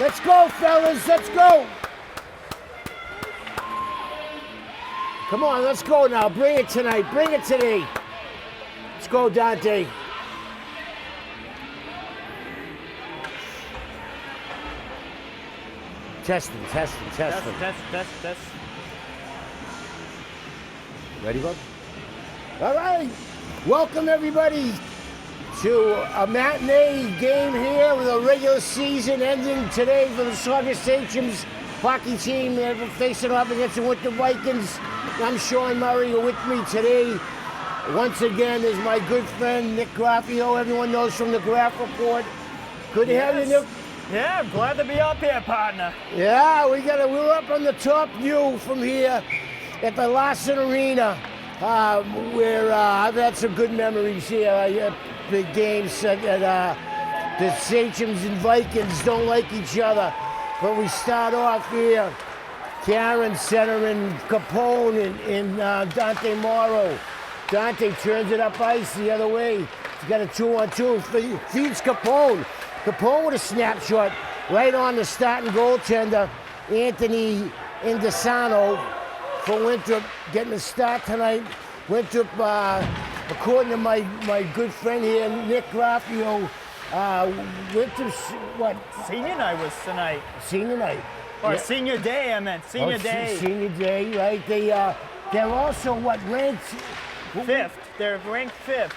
Let's go, fellas. Let's go. Come on, let's go now. Bring it tonight. Bring it today. Let's go, Dante. Testing. Test. Ready, bud? All right. Welcome, everybody, to a matinee game here with a regular season ending today for the Saugus Sachems hockey team. They're facing off against the Winthrop Vikings. I'm Shawn Murray. With me today, once again, is my good friend Nick Graffeo. Everyone knows from the Graff Report. Good to have you, Nick. Yeah, I'm glad to be up here, partner. Yeah, we're up on the top view from here at the Larsen Arena, where I've had some good memories here. Big games that the Sachems and Vikings don't like each other. But we start off here, Karen centering Capone and Dante Morrow. Dante turns it up ice the other way. He's got a 2-on-2, feeds Capone. Capone with a snapshot right on the starting goaltender, Anthony Indesano for Winthrop, getting a start tonight. Winthrop, according to my good friend here, Nick Graffeo, Winthrop's, what? Senior night was tonight. Senior night. Or Yeah. senior day, I meant. Senior day. Senior day, right? They're also, what, ranked? Fifth. They're ranked fifth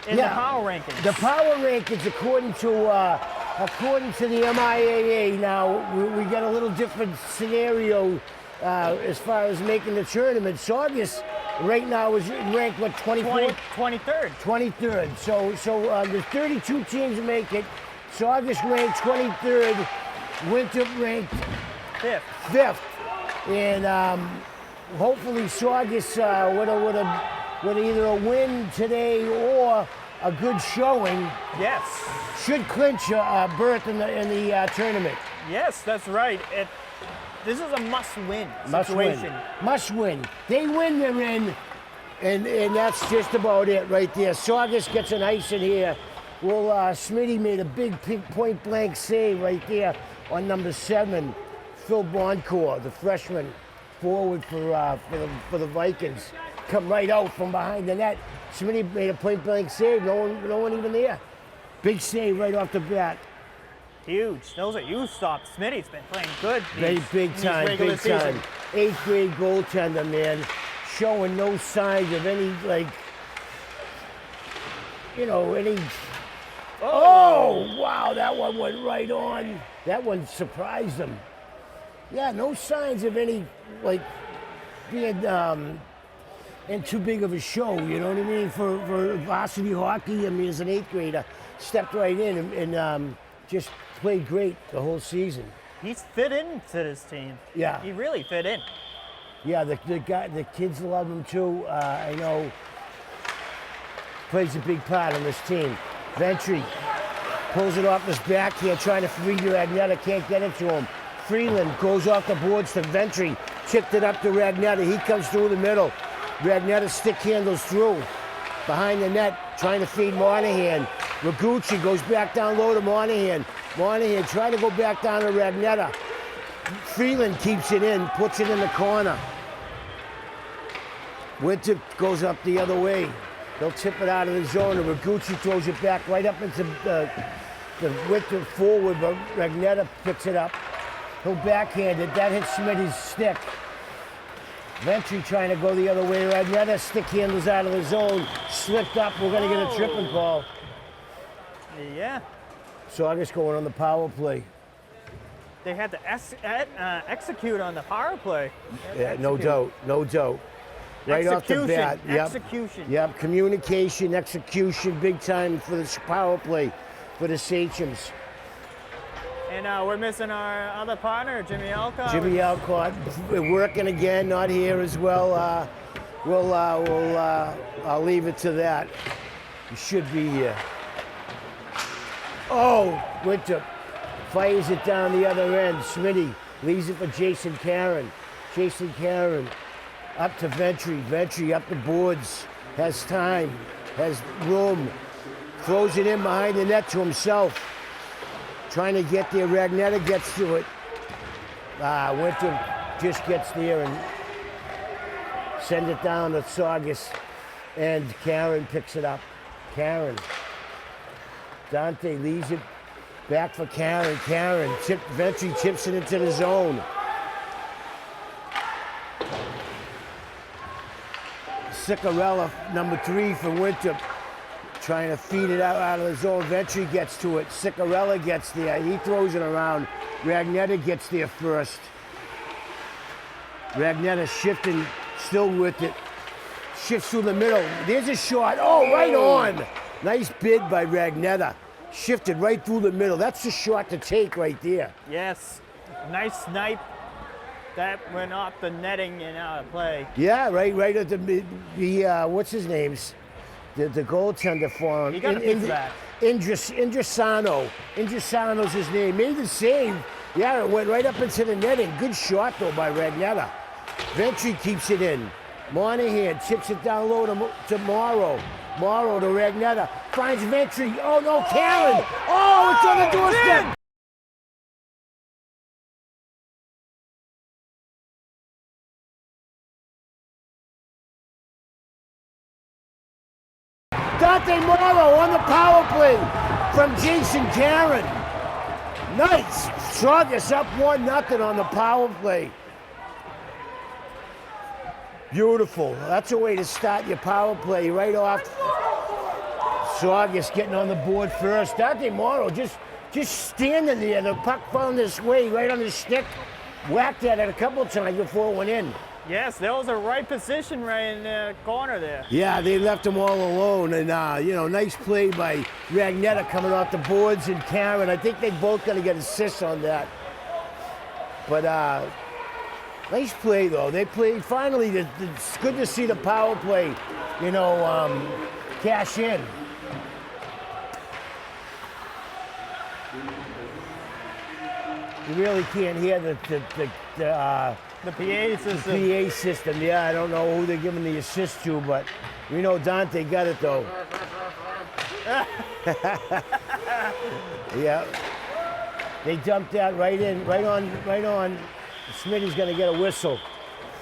in the power rankings. The power rankings, according to the MIAA, now we got a little different scenario as far as making the tournament. Saugus right now is ranked, what, 24th? 23rd. 23rd. So there's 32 teams that make it. Saugus ranked 23rd. Winthrop ranked fifth. And hopefully Saugus with either a win today or a good showing, Yes. should clinch a berth in the tournament. Yes, that's right. This is a must-win situation. Must win. They win, they're in, and that's just about it right there. Saugus gets an ice in here. Well, Smitty made a big point-blank save right there on number 7, Phil Boncourt, the freshman forward for the Vikings. Come right out from behind the net. Smitty made a point-blank save. No one even there. Big save right off the bat. Huge. Those are huge stops. Smitty's been playing good. Big time. 8th grade goaltender, man. Showing no signs of any, any... Oh, wow, that one went right on. That one surprised him. Yeah, no signs of any, being in too big of a show, you know what I mean? For varsity hockey, I mean, as an 8th grader, stepped right in and just played great the whole season. He's fit into this team. Yeah. He really fit in. Yeah, the kids love him too. I know plays a big part on this team. Ventry pulls it off his backhand, trying to free Ragnetta, can't get it to him. Freeland goes off the boards to Ventry, chipped it up to Ragnetta. He comes through the middle. Ragnetta stick handles through. Behind the net, trying to feed Monahan. Ragucci goes back down low to Monahan. Monahan trying to go back down to Ragnetta. Freeland keeps it in, puts it in the corner. Winthrop goes up the other way. They'll tip it out of the zone, and Ragucci throws it back right up into the Winthrop forward, but Ragnetta picks it up. He'll backhand it. That hits Smitty's stick. Ventry trying to go the other way. Ragnetta stick handles out of the zone. Slipped up. We're going to get a tripping call. Yeah. Saugus going on the power play. They had to execute on the power play. Yeah, no doubt. Right off the bat. Execution. Yep, communication, execution, big time for the power play for the Sachems. And we're missing our other partner, Jimmy Alcott. Jimmy Alcott working again, not here as well. I'll leave it to that. He should be here. Oh, Winthrop fires it down the other end. Smitty leaves it for Jason Caron. Jason Caron up to Ventry. Ventry up the boards. Has time. Has room. Throws it in behind the net to himself. Trying to get there. Ragnetta gets to it. Winthrop just gets there and sends it down to Saugus. And Karen picks it up. Karen. Dante leaves it back for Karen. Karen, Ventry chips it into the zone. Ciccarella, number 3 for Winthrop, trying to feed it out of the zone. Ventry gets to it. Ciccarella gets there. He throws it around. Ragnetta gets there first. Ragnetta shifting, still with it. Shifts through the middle. There's a shot. Oh, right on. Nice bid by Ragnetta. Shifted right through the middle. That's the shot to take right there. Yes. Nice snipe. That went off the netting and out of play. Yeah, right at the what's his name's? The goaltender for him. You got to fix that. Indrasano. Indrasano's his name. Made the save. Yeah, it went right up into the netting. Good shot, though, by Ragnetta. Ventry keeps it in. Monahan chips it down low to Morrow. Morrow to Ragnetta. Finds Ventry. Oh, no, Karen. Oh, it's on the doorstep. Dante Morrow on the power play from Jason Karen. Nice. Saugus up 1-0 on the power play. Beautiful. That's a way to start your power play right off. Saugus getting on the board first. Dante Morrow just standing there. The puck found this way, right on his stick. Whacked at it a couple of times before it went in. Yes, that was a right position right in the corner there. Yeah, they left him all alone, and nice play by Ragnetta coming off the boards and Karen. I think they both got to get assists on that. But nice play though. They played finally. It's good to see the power play, cash in. You really can't hear the PA system. The PA system, yeah. I don't know who they're giving the assist to, but we know Dante got it though. Yeah. They dumped that right in, right on. Smitty's gonna get a whistle.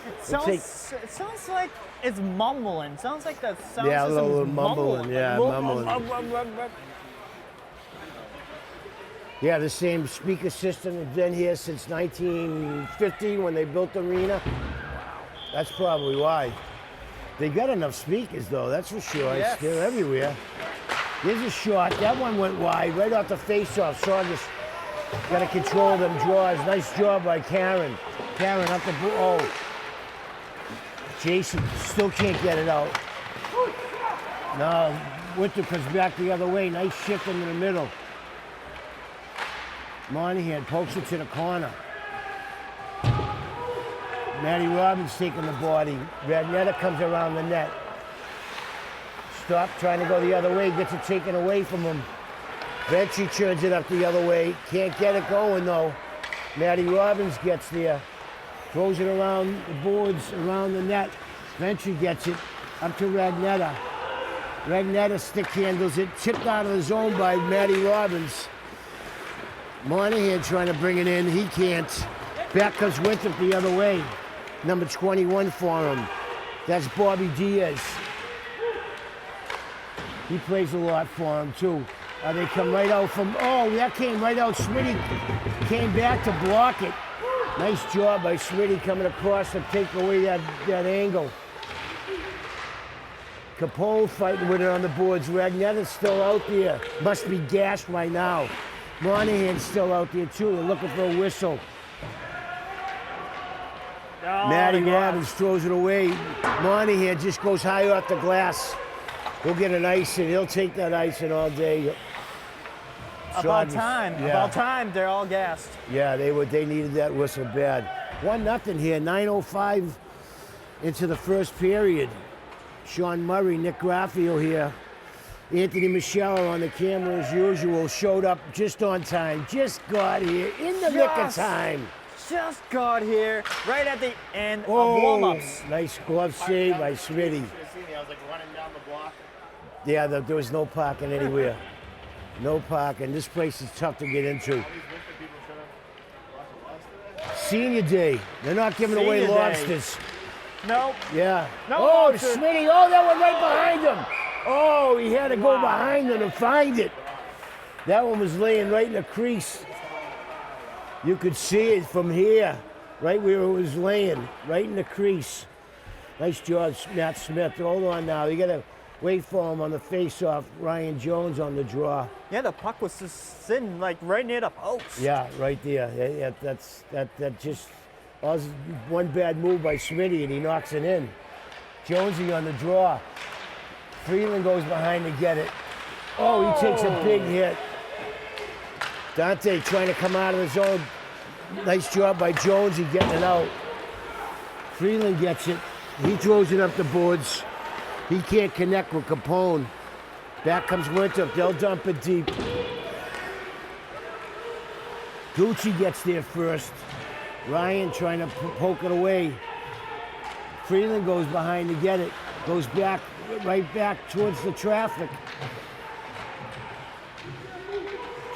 It sounds like it's mumbling. Sounds like the sound yeah, a system little is mumbling. Yeah, mumbling. Yeah, the same speaker system has been here since 1950 when they built the arena. That's probably why. They got enough speakers though, that's for sure. Yes. They're everywhere. There's a shot. That one went wide, right off the face-off. Saugus got to control them draws. Nice job by Karen. Karen up the oh. Jason still can't get it out. No, Winthrop comes back the other way. Nice shift into the middle. Monahan pokes it to the corner. Matty Robbins taking the body. Ragnetta comes around the net. Stop trying to go the other way, gets it taken away from him. Ventry turns it up the other way. Can't get it going though. Matty Robbins gets there. Throws it around the boards, around the net. Ventry gets it up to Ragnetta. Ragnetta stick handles it. Tipped out of the zone by Matty Robbins. Monahan trying to bring it in. He can't. Back comes Winthrop the other way. Number 21 for him. That's Bobby Diaz. He plays a lot for him too. They come right out from, oh, that came right out. Smitty came back to block it. Nice job by Smitty coming across to take away that angle. Capone fighting with it on the boards. Ragnetta's still out there. Must be gassed right now. Monahan's still out there too. They're looking for a whistle. Oh, Matty Robbins throws it away. Monahan just goes high off the glass. He'll get an icing. He'll take that icing all day. About time. Yeah. About time. They're all gassed. Yeah, they needed that whistle bad. 1-0 here. 9:05 into the first period. Shawn Murray, Nick Graffeo here. Anthony Moschella on the camera as usual. Showed up just on time. Just got here in the nick of time. Just got here right at the end of warm-ups. Nice glove save by Smitty. I was like running down the block. Yeah, there was no parking anywhere. No parking. This place is tough to get into. Senior day. They're not giving away Senior day. lobsters. Nope. Yeah. No Oh, lobster. Smitty. Oh, that one right behind him. Oh, he had to go behind him to find it. That one was laying right in the crease. You could see it from here, right where it was laying, right in the crease. Nice job, Matt Smith. Hold on now. You got to wait for him on the face-off. Ryan Jones on the draw. Yeah, the puck was just sitting like right near the post. Yeah, right there. Yeah, that just was one bad move by Smitty, and he knocks it in. Jonesy on the draw. Freeland goes behind to get it. Oh, he takes a big hit. Dante trying to come out of the zone. Nice job by Jonesy getting it out. Freeland gets it. He throws it up the boards. He can't connect with Capone. Back comes Winthrop. They'll dump it deep. Gucci gets there first. Ryan trying to poke it away. Freeland goes behind to get it. Goes back, right back towards the traffic.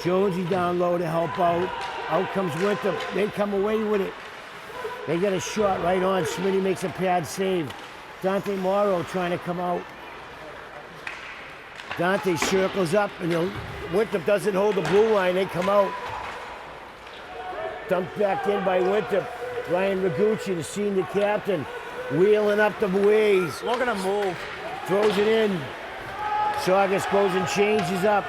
Jonesy down low to help out. Out comes Winthrop. They come away with it. They get a shot right on. Smitty makes a pad save. Dante Morrow trying to come out. Dante circles up, and Winthrop doesn't hold the blue line. They come out. Dumped back in by Winthrop. Ryan Ragucci, the senior captain, wheeling up the ways. Look at him move. Throws it in. Saugus goes and changes up.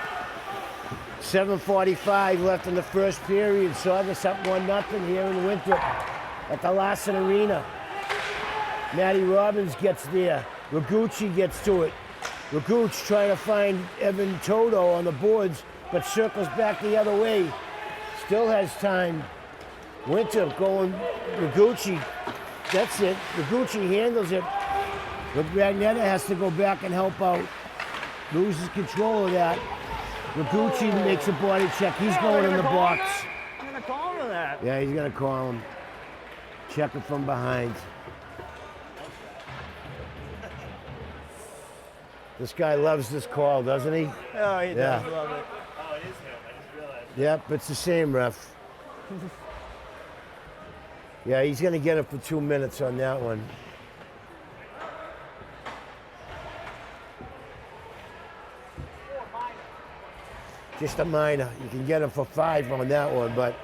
7:45 left in the first period. Saugus up 1-0 here in Winthrop at the Larsen Arena. Matty Robbins gets there. Ragucci gets to it. Ragucci trying to find Evan Toto on the boards, but circles back the other way. Still has time. Winthrop going, Ragucci. That's it. Ragucci handles it. But Ragnetta has to go back and help out. Loses control of that. Ragucci makes a body check. He's going in the box. I'm gonna call him that. Yeah, he's gonna call him. Check it from behind. This guy loves this call, doesn't he? Oh, he does love it. Oh, it is him. I just realized. Yep, it's the same ref. Yeah, he's gonna get it for 2 minutes on that one. Just a minor. You can get him for 5 on that one, but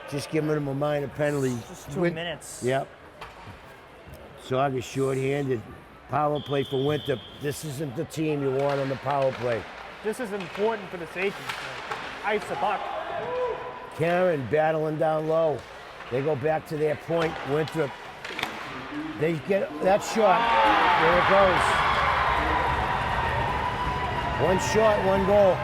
just giving him a minor penalty. Just 2 minutes. Yep. Saugus short-handed. Power play for Winthrop. This isn't the team you want on the power play. This is important for the Sachems. Ice the puck. Karen battling down low. They go back to their point. Winthrop. They get that shot. There it goes. One shot, one goal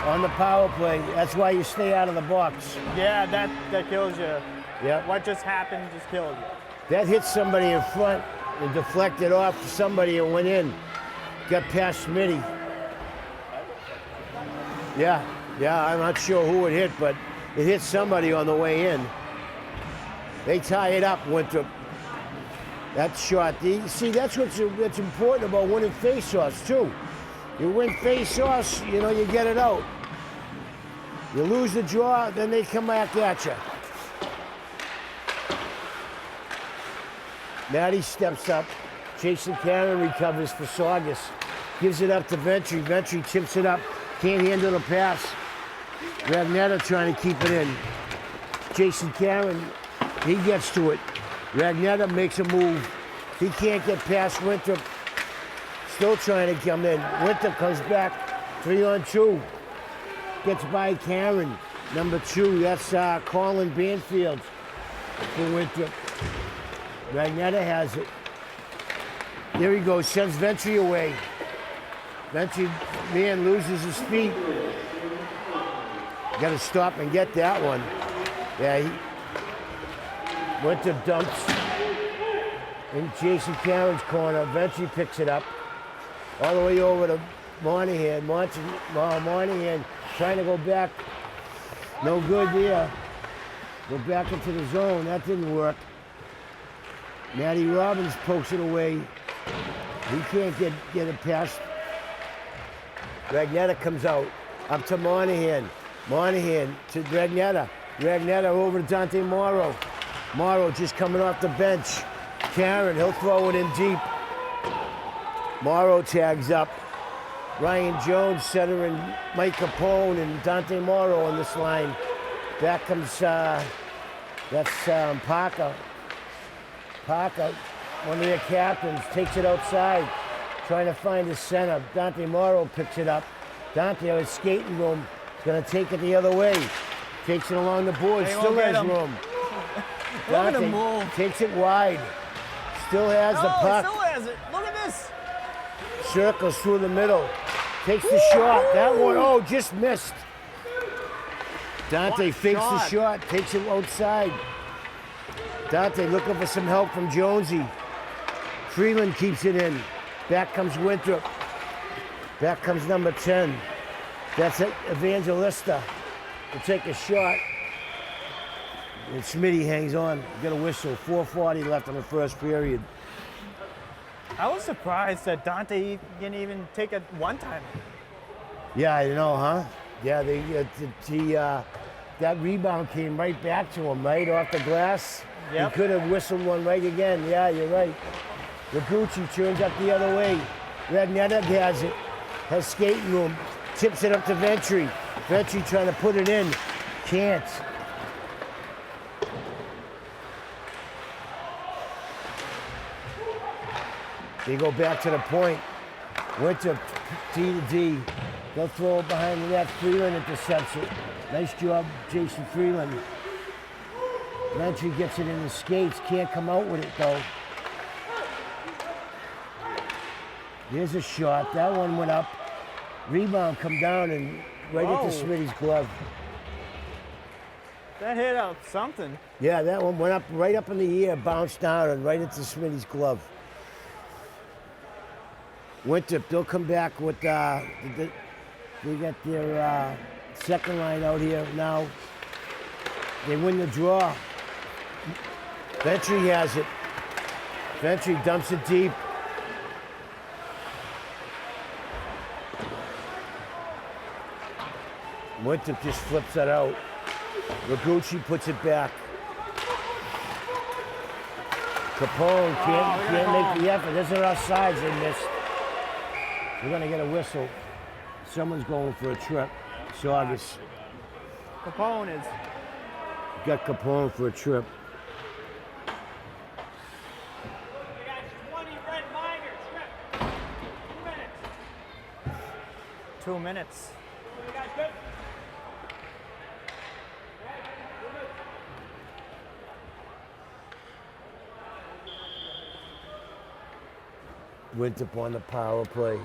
on the power play. That's why you stay out of the box. Yeah, that kills you. Yep. What just happened just killed you. That hit somebody in front and deflected off somebody and went in. Got past Smitty. Yeah, I'm not sure who it hit, but it hit somebody on the way in. They tie it up, Winthrop. That shot. See, that's what's important about winning face-offs, too. You win face-offs, you get it out. You lose the draw, then they come back at you. Matty steps up. Jason Karen recovers for Saugus. Gives it up to Ventry. Ventry chips it up. Can't handle the pass. Ragnetta trying to keep it in. Jason Karen, he gets to it. Ragnetta makes a move. He can't get past Winthrop. Still trying to come in. Winthrop comes back. 3-on-2. Gets by Karen. Number 2, that's Colin Banfield for Winthrop. Ragnetta has it. There he goes, sends Ventry away. Ventry, man, loses his feet. Got to stop and get that one. Yeah, Winthrop dumps in Jason Karen's corner. Ventry picks it up. All the way over to Monahan. Monahan trying to go back. No good there. Go back into the zone. That didn't work. Matty Robbins pokes it away. He can't get it past. Ragnetta comes out. Up to Monahan. Monahan to Regnetta. Regnetta over to Dante Morrow. Morrow just coming off the bench. Karen, he'll throw it in deep. Morrow tags up. Ryan Jones centering Mike Capone and Dante Morrow on this line. Back comes, Parker. Parker, one of their captains, takes it outside, trying to find the center. Dante Morrow picks it up. Dante on his skating room is going to take it the other way. Takes it along the board, They still won't get has him. room. Look at him Dante move. takes it wide. Still has the Oh, he puck. still has it. Look at this. Circles through the middle. Takes the shot. That one, oh, just missed. Dante What fakes the shot? shot, takes it outside. Dante looking for some help from Jonesy. Freeland keeps it in. Back comes Winthrop. Back comes number 10. That's it, Evangelista. To take a shot. And Smitty hangs on. Get a whistle. 4:40 left in the first period. I was surprised that Dante didn't even take it one time. Yeah, I know, huh? Yeah, that rebound came right back to him, right off the glass. Yep. He could have whistled one right again. Yeah, you're right. Noguchi turns up the other way. Regnetta has it. Has skating room. Tips it up to Ventry. Ventry trying to put it in. Can't. They go back to the point. Winthrop, D to D. They'll throw it behind the net. Freeland intercepts it. Nice job, Jason Freeland. Ventry gets it in the skates. Can't come out with it, though. Here's a shot. That one went up. Rebound come down and right Whoa. into Smitty's glove. That hit out something. Yeah, that one went up right up in the air, bounced down and right into Smitty's glove. Winthrop, they'll come back with, they got their second line out here now. They win the draw. Ventry has it. Ventry dumps it deep. Winthrop just flips that out. Noguchi puts it back. Capone can't make the effort. This is offsides they missed. We're gonna get a whistle. Someone's going for a trip. Saugus Capone is. got Capone for a trip. We got 20 red minors. Trip. 2 minutes. 2 minutes. We got good. Winthrop on the power play.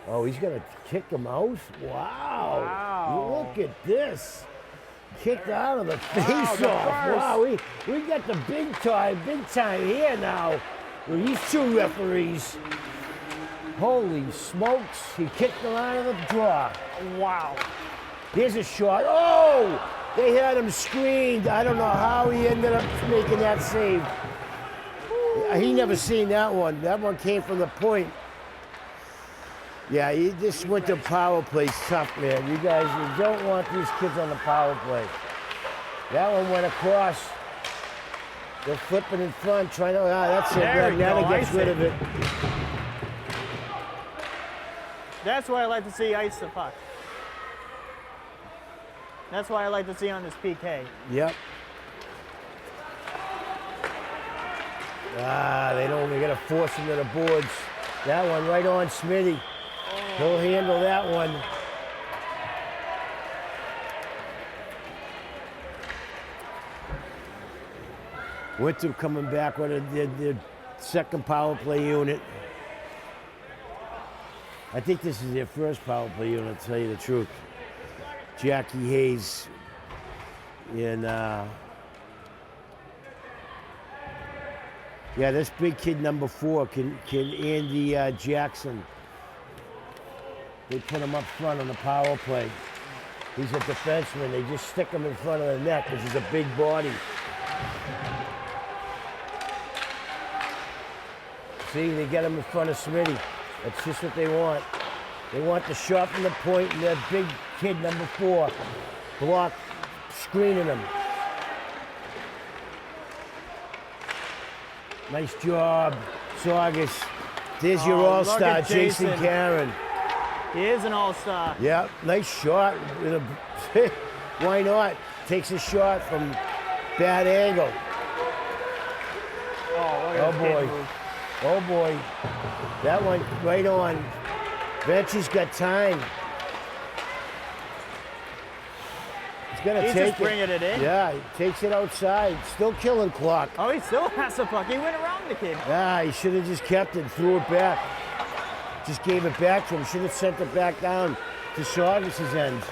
Oh, he's gonna kick him out? Wow. Wow. Look at this. Kicked out of the Wow, face the off. first. Wow, we got the big time here now. With these two referees. Holy smokes. He kicked the line of the draw. Wow. Here's a shot. Oh! They had him screened. I don't know how he ended up making that save. He never seen that one. That one came from the point. Yeah, he just went to power play tough, man. You guys, you don't want these kids on the power play. That one went across. They're flipping in front, trying to, that's it. There we Now go, gets ice rid it. of it. That's why I like to see ice the puck. That's why I like to see on this PK. Yep. They don't, they gotta force him to the boards. That one right on Smitty. He'll handle that one. Winthrop coming back with their second power play unit. I think this is their first power play unit, to tell you the truth. Jackie Hayes in, yeah, this big kid, number 4, can Andy Jackson. They put him up front on the power play. He's a defenseman. They just stick him in front of the net because he's a big body. See, they get him in front of Smitty. That's just what they want. They want the shot from the point, and their big kid, number 4, block, screening him. Nice job, Saugus. There's your Oh, all-star, look at Jason Jason. Karen. He is an all-star. Yeah, nice shot. Why not? Takes a shot from bad angle. Oh, look Oh at this kid boy. move. Oh boy. That one right on. Benchy's got time. He's gonna He's take just bringing it in. Yeah, he takes it outside. Still killing clock. Oh, he still has the puck. He went around the kid. Yeah, he should have just kept it, threw it back. Just gave it back to him. Should have sent it back down to Saugus's end.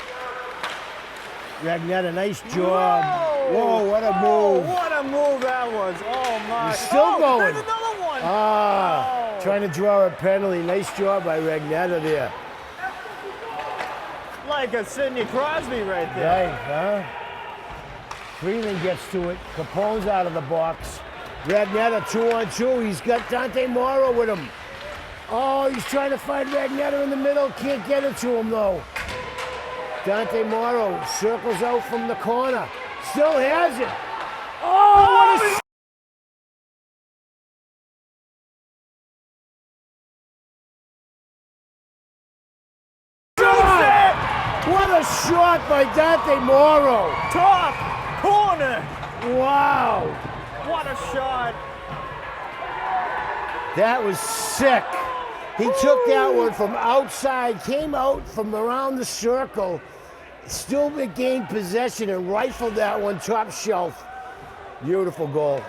Ragnetta, nice job. Whoa, what a move. What a move that was. Oh, my. He's still going. There's another one. Ah, Oh. trying to draw a penalty. Nice job by Ragnetta there. Like a Sidney Crosby right there. Right, huh? Freeman gets to it. Capone's out of the box. Ragnetta 2-on-2. He's got Dante Morrow with him. Oh, he's trying to find Ragnetta in the middle. Can't get it to him, though. Dante Morrow circles out from the corner. Still has it. Oh, what a shot! What a shot by Dante Morrow. Top corner. Wow. What a shot. That was sick. He took that one from outside, came out from around the circle, still gained possession and rifled that one top shelf. Beautiful goal.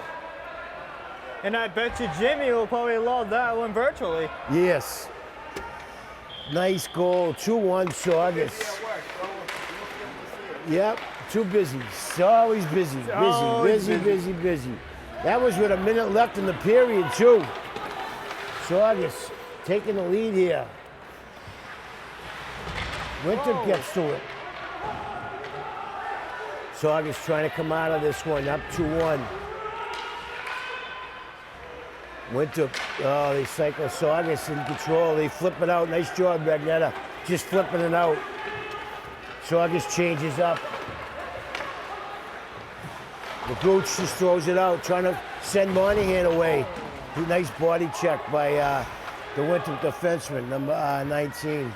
And I bet you Jimmy will probably love that one virtually. Yes. Nice goal. 2-1 Saugus. Yep, too busy. Always busy. Always Busy. That was with a minute left in the period, too. Saugus taking the lead here. Winthrop gets to it. Saugus trying to come out of this one, up 2-1. Winthrop, oh, they cycle Saugus in control. They flip it out. Nice job, Ragnetta. Just flipping it out. Saugus changes up. The Gooch just throws it out, trying to send Monahan away. Nice body check by the Winthrop defenseman, number 19,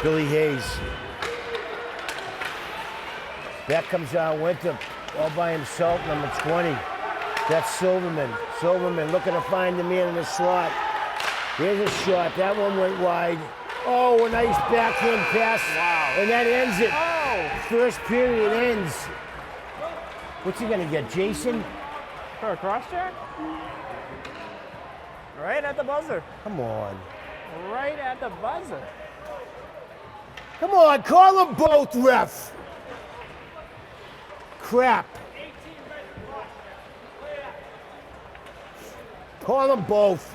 Billy Hayes. Back comes Winthrop all by himself, number 20. That's Silverman. Silverman looking to find the man in the slot. Here's a shot. That one went wide. Oh, a nice backhand pass. Wow. And that ends it. Oh. First period ends. What's he gonna get, Jason? For a cross check? Right at the buzzer. Come on. Right at the buzzer. Come on, call them both, ref. Crap. Call them both.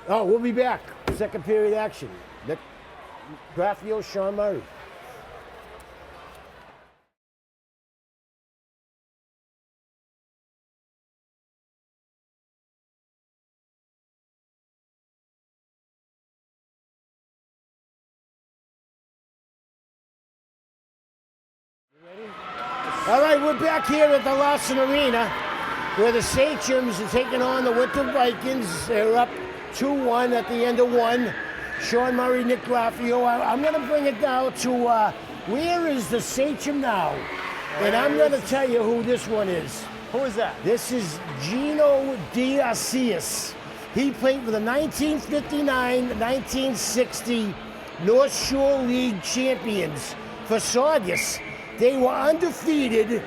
Oh, we'll be back. Second period action. Graffeo, Shawn Murray. All right, we're back here at the Larsen Arena where the Sachems are taking on the Winthrop Vikings. They're up 2-1 at the end of one. Shawn Murray, Nick Graffeo. I'm going to bring it down to where is the Sachem now? And I'm going to tell you who this one is. Who is that? This is Gino Diacius. He played for the 1959-1960 North Shore League champions for Saugus. They were undefeated.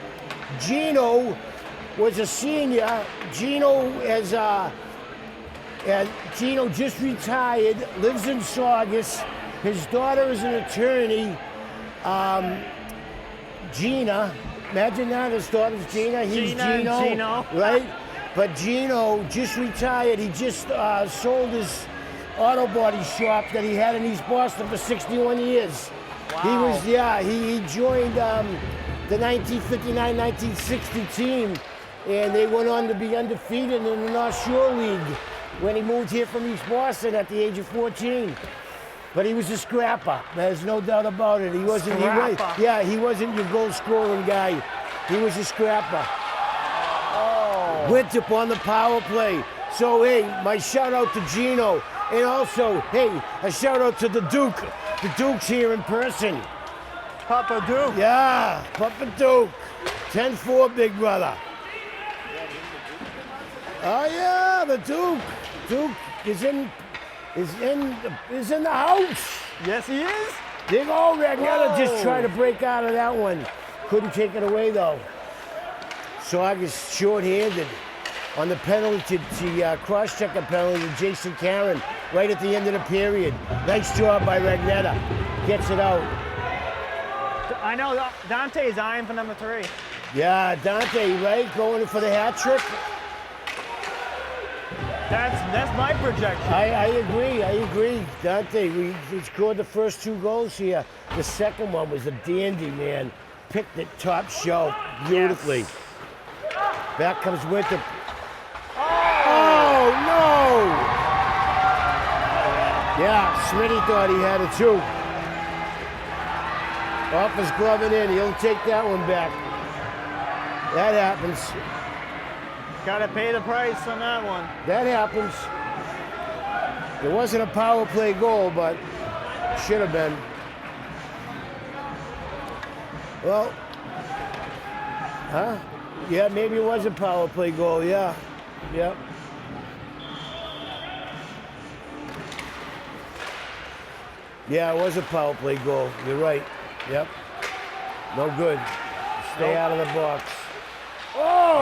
Gino was a senior. Gino Gino just retired, lives in Saugus. His daughter is an attorney. Gina, imagine that, his daughter's Gina, he's Gino, right? But Gino just retired. He just sold his auto body shop that he had in East Boston for 61 years. Wow. He was, he joined the 1959-1960 team, and they went on to be undefeated in the North Shore League. when he moved here from East Boston at the age of 14. But he was a scrapper. There's no doubt about it. He wasn't. He wasn't your goal scoring guy. He was a scrapper. Oh. Winthrop on the power play. So hey, my shout out to Gino, and also hey, a shout out to the Duke. The Duke's here in person. Papa Duke. Yeah, Papa Duke. 10-4, big brother. Oh yeah, the Duke. Duke is in the house. Yes, he is. Big old Ragnetta just tried to break out of that one. Couldn't take it away though. Saugus short-handed on the penalty to cross-checker penalty to Jason Karen right at the end of the period. Nice job by Ragnetta. Gets it out. I know Dante is eyeing for number 3. Yeah, Dante, right? Going for the hat trick. That's my projection. I agree. Dante, we scored the first 2 goals here. The second one was a dandy, man. Picked it top shelf beautifully. Yes. Back comes Winthrop. Oh, no! Yeah, Smitty thought he had it too. Off his glove and in. He'll take that one back. That happens. Gotta pay the price on that one. That happens. It wasn't a power play goal, but should have been. Well, huh? Yeah, maybe it was a power play goal, yeah. Yep. Yeah, it was a power play goal. You're right. Yep. No good. Stay out of the box. Oh!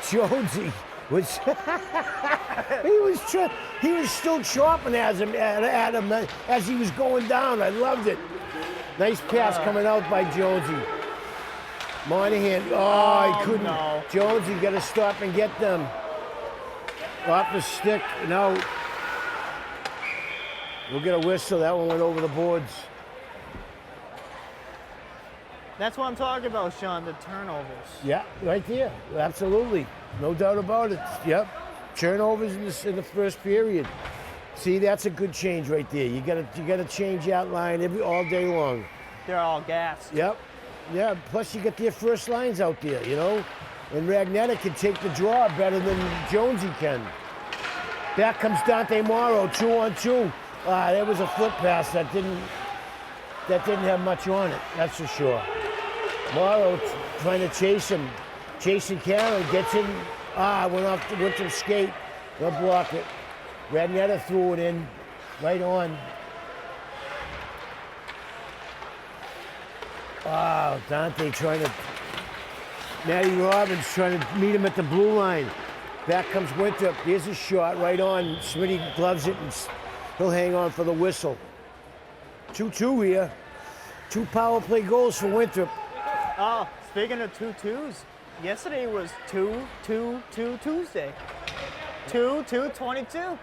Jonesy was he was still chopping at him as he was going down. I loved it. Nice pass coming out by Jonesy. Monahan, he couldn't. No. Jonesy got to stop and get them. Off the stick, no. We'll get a whistle. That one went over the boards. That's what I'm talking about, Shawn, the turnovers. Yeah, right there. Absolutely. No doubt about it. Yep. Turnovers in the first period. See, that's a good change right there. You gotta change that line all day long. They're all gassed. Yep. Yeah, plus you got their first lines out there, you know? And Ragnetta can take the draw better than Jonesy can. Back comes Dante Morrow, 2-on-2. There was a flip pass that didn't have much on it, that's for sure. Morrow trying to chase him. Chasing Karen, gets in. Went off the Winthrop skate. They'll block it. Ragnetta threw it in, right on. Dante trying to, Matty Robbins trying to meet him at the blue line. Back comes Winthrop. Here's a shot right on. Smitty gloves it and he'll hang on for the whistle. 2-2 here. 2 power play goals for Winthrop. Oh, speaking of 2-2s, yesterday was 2-2-2 Tuesday. 2-2-22.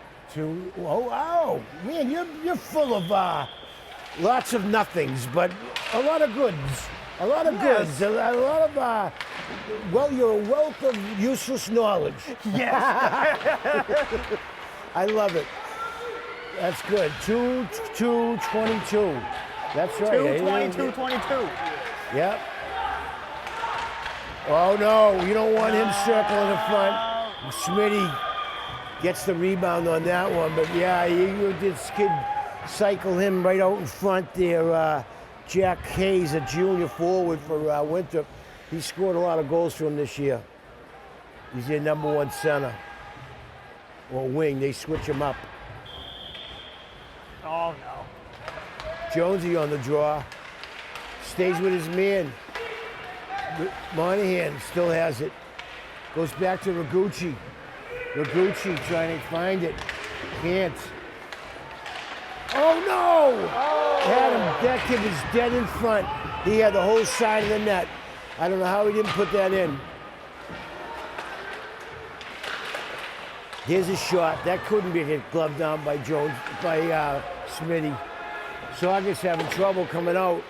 Wow. Man, you're full of lots of nothings, but a lot of goods. A lot of goods. A lot of, you're a wealth of useless knowledge. Yes. I love it. That's good. 2-2-22. That's right. 2-22-22. Yep. Oh no, you don't want him circling the front. Smitty gets the rebound on that one, but yeah, you this kid cycle him right out in front there. Jack Hayes, a junior forward for Winthrop. He scored a lot of goals for him this year. He's their #1 center. Or wing, they switch him up. Oh no. Jonesy on the draw. Stays with his man. Monahan still has it. Goes back to Ragucci. Ragucci trying to find it. Can't. Oh no! Had him. That kid was dead in front. He had the whole side of the net. I don't know how he didn't put that in. Here's a shot. That couldn't be hit gloved down by Smitty. Saugus having trouble coming out.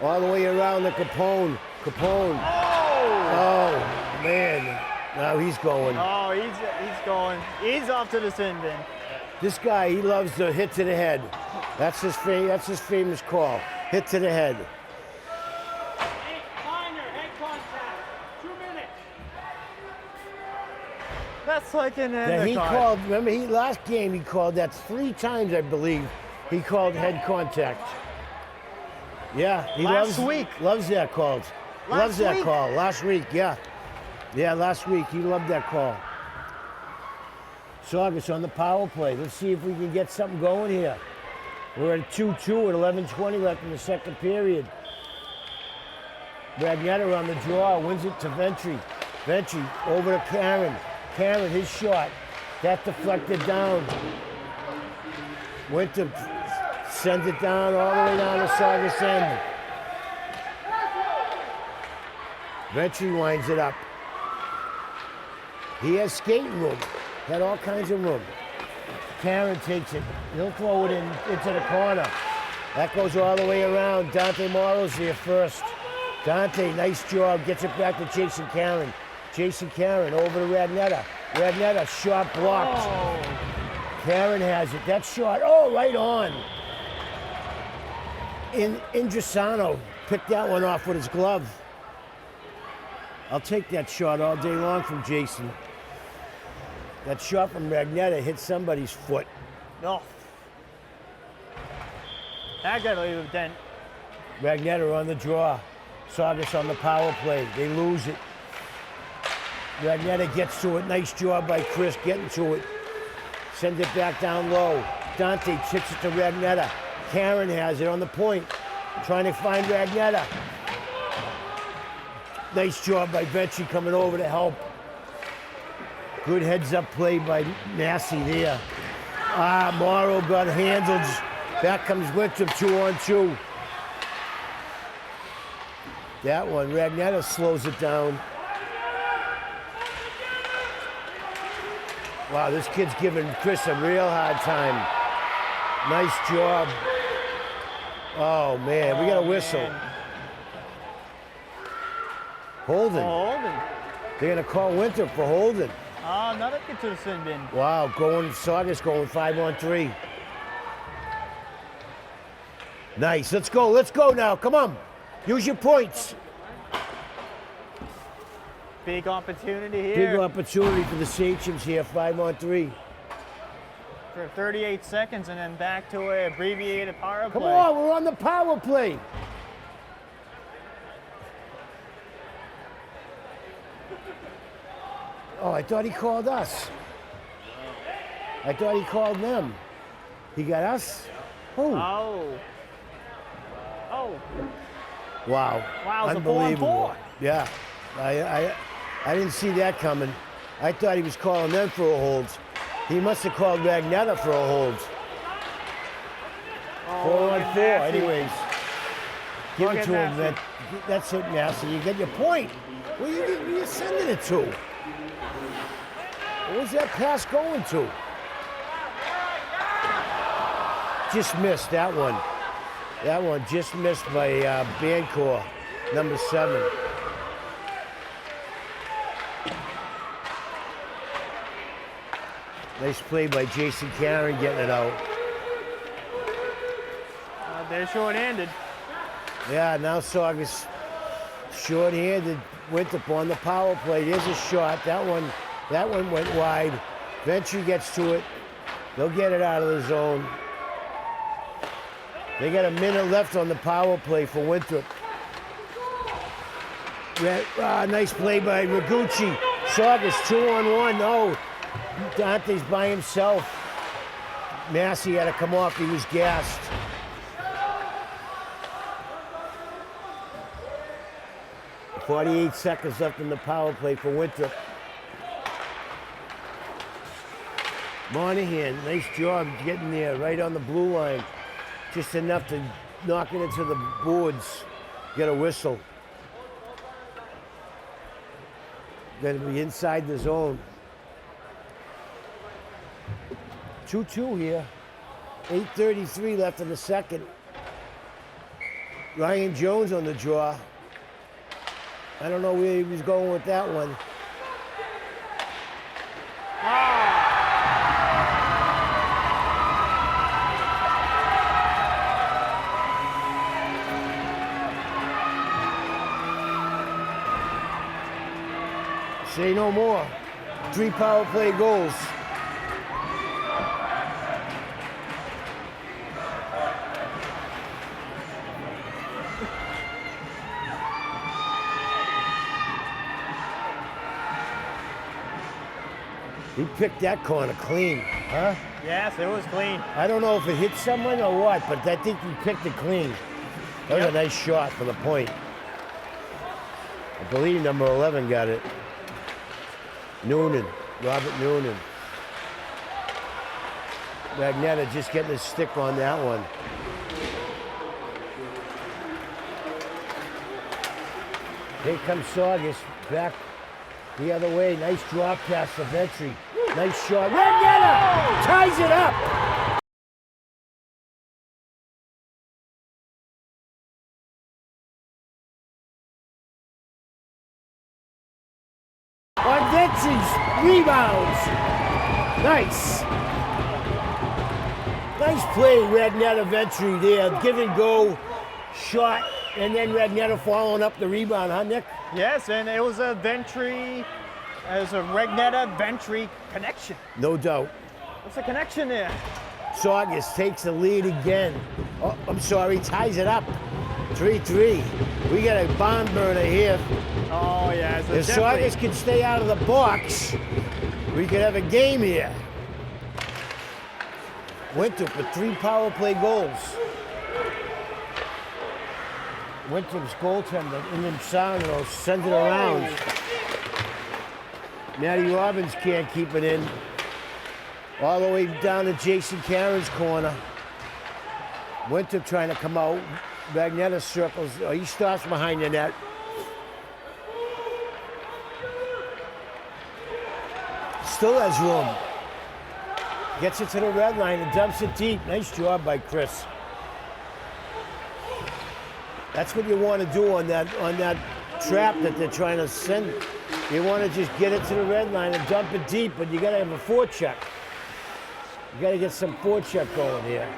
All the way around the Capone. Oh, man. Now he's going. Oh, he's going. He's off to the sin bin. This guy, he loves the hit to the head. That's his famous call. Hit to the head. Minor, head contact. 2 minutes. That's like an Now he undercard. called, remember, last game he called that 3 times, I believe. He called head contact. Yeah, he Last week. loves that call. Loves that week. call. Last week, yeah. Yeah, last week, he loved that call. Saugus on the power play. Let's see if we can get something going here. We're at 2-2 with 11:20 left in the second period. Ragnetta on the draw, wins it to Ventry. Ventry over to Karen. Karen, his shot. That deflected down. Winthrop sends it down all the way down to Saugus end. Ventry winds it up. He has skating room. Had all kinds of room. Karen takes it. He'll throw it into the corner. That goes all the way around. Dante Morrow's there first. Dante, nice job. Gets it back to Jason Karen. Jason Karen over to Ragnetta. Ragnetta, shot blocked. Oh. Karen has it. That shot, oh, right on. Indrisano picked that one off with his glove. I'll take that shot all day long from Jason. That shot from Ragnetta hit somebody's foot. No. That got to leave a dent. Ragnetta on the draw. Saugus on the power play. They lose it. Ragnetta gets to it. Nice job by Chris getting to it. Sends it back down low. Dante chips it to Ragnetta. Karen has it on the point. Trying to find Ragnetta. Nice job by Ventry coming over to help. Good heads-up play by Massey there. Morrow got handled. Back comes Winthrop 2-on-2. That one, Ragnetta slows it down. Wow, this kid's giving Chris a real hard time. Nice job. Oh, man, we got a whistle. Man. Holding. Oh, holding. They're going to call Winthrop for holding. Oh, another get to the sin bin. Wow, Saugus going 5-on-3. Nice, let's go now, come on. Use your points. Big opportunity here. Big opportunity for the Sachems here, 5-on-3. For 38 seconds and then back to an abbreviated power play. Come on, we're on the power play. Oh, I thought he called us. I thought he called them. He got us? Who? Oh. Oh. Wow. Wow, it's a Unbelievable. 4-on-4. Yeah. I didn't see that coming. I thought he was calling them for a hold. He must have called Ragnetta for a hold. Oh, 4-on-4, Massey. anyways. Give Look it at to him, Massey. That's it, Massey. You get your point. Where you sending it to? Where's that pass going to? Just missed that one. That one just missed by Bancourt, number 7. Nice play by Jason Karen getting it out. They're short-handed. Yeah, now Saugus short-handed. Winthrop on the power play. There's a shot. That one went wide. Ventry gets to it. They'll get it out of the zone. They got a minute left on the power play for Winthrop. Nice play by Ragucci. Saugus 2-on-1. No, Dante's by himself. Massey had to come off. He was gassed. .48 seconds left in the power play for Winthrop. Monahan, nice job getting there, right on the blue line. Just enough to knock it into the boards. Get a whistle. Gonna be inside the zone. 2-2 here. 8:33 left in the second. Ryan Jones on the draw. I don't know where he was going with that one. Say no more. 3 power play goals. He picked that corner clean, huh? Yes, it was clean. I don't know if it hit someone or what, but I think he picked it clean. That was a nice shot for the point. I believe number 11 got it. Noonan, Robert Noonan. Magnetta just getting his stick on that one. Here comes Saugus, back the other way. Nice drop pass for Vetri. Nice shot. Magnetta ties it up. On Vetri's rebounds. Nice. Nice play, Magnetta Vetri there. Give and go shot, and then Magnetta following up the rebound, huh, Nick? Yes, and it was a Ventry, as a Regnetta Ventry connection. No doubt. What's the connection there? Saugus takes the lead again. Oh, I'm sorry, ties it up. 3-3. We got a barn burner here. Oh, yeah. So If Saugus can stay out of the box, we could have a game here. Winthrop with 3 power play goals. Winthrop's goaltender, Ingham Sarno, sends it around. Matty Robbins can't keep it in. All the way down to Jason Cameron's corner. Winthrop trying to come out. Magnetta circles. Oh, he stops behind the net. Still has room. Gets it to the red line and dumps it deep. Nice job by Chris. That's what you want to do on that trap that they're trying to send. You want to just get it to the red line and dump it deep, but you got to have a forecheck. You got to get some forecheck going here.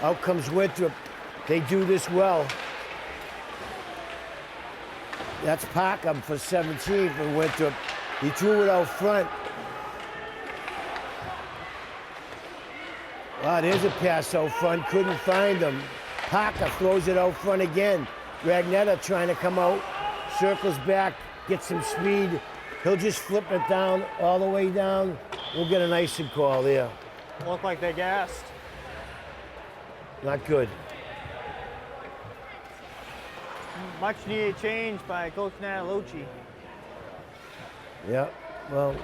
Out comes Winthrop. They do this well. That's Packham for 17 for Winthrop. He threw it out front. Wow, there's a pass out front. Couldn't find him. Parker throws it out front again. Magnetta trying to come out. Circles back, gets some speed. He'll just flip it down, all the way down. We'll get an icing call there. Looked like they gassed. Not good. Much needed change by Coach Natalucci. Yeah, well,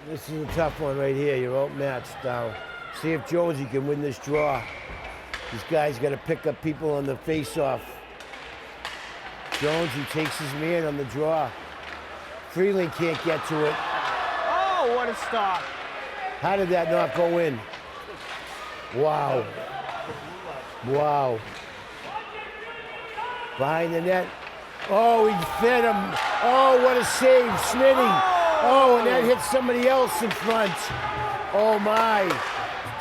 this is a tough one right here. You're outmatched now. See if Jonesy can win this draw. This guy's got to pick up people on the face-off. Jonesy takes his man on the draw. Freeland can't get to it. Oh, what a stop. How did that not go in? Wow. Wow. Behind the net. Oh, he fed him. Oh, what a save, Smitty. Oh, and that hit somebody else in front. Oh, my.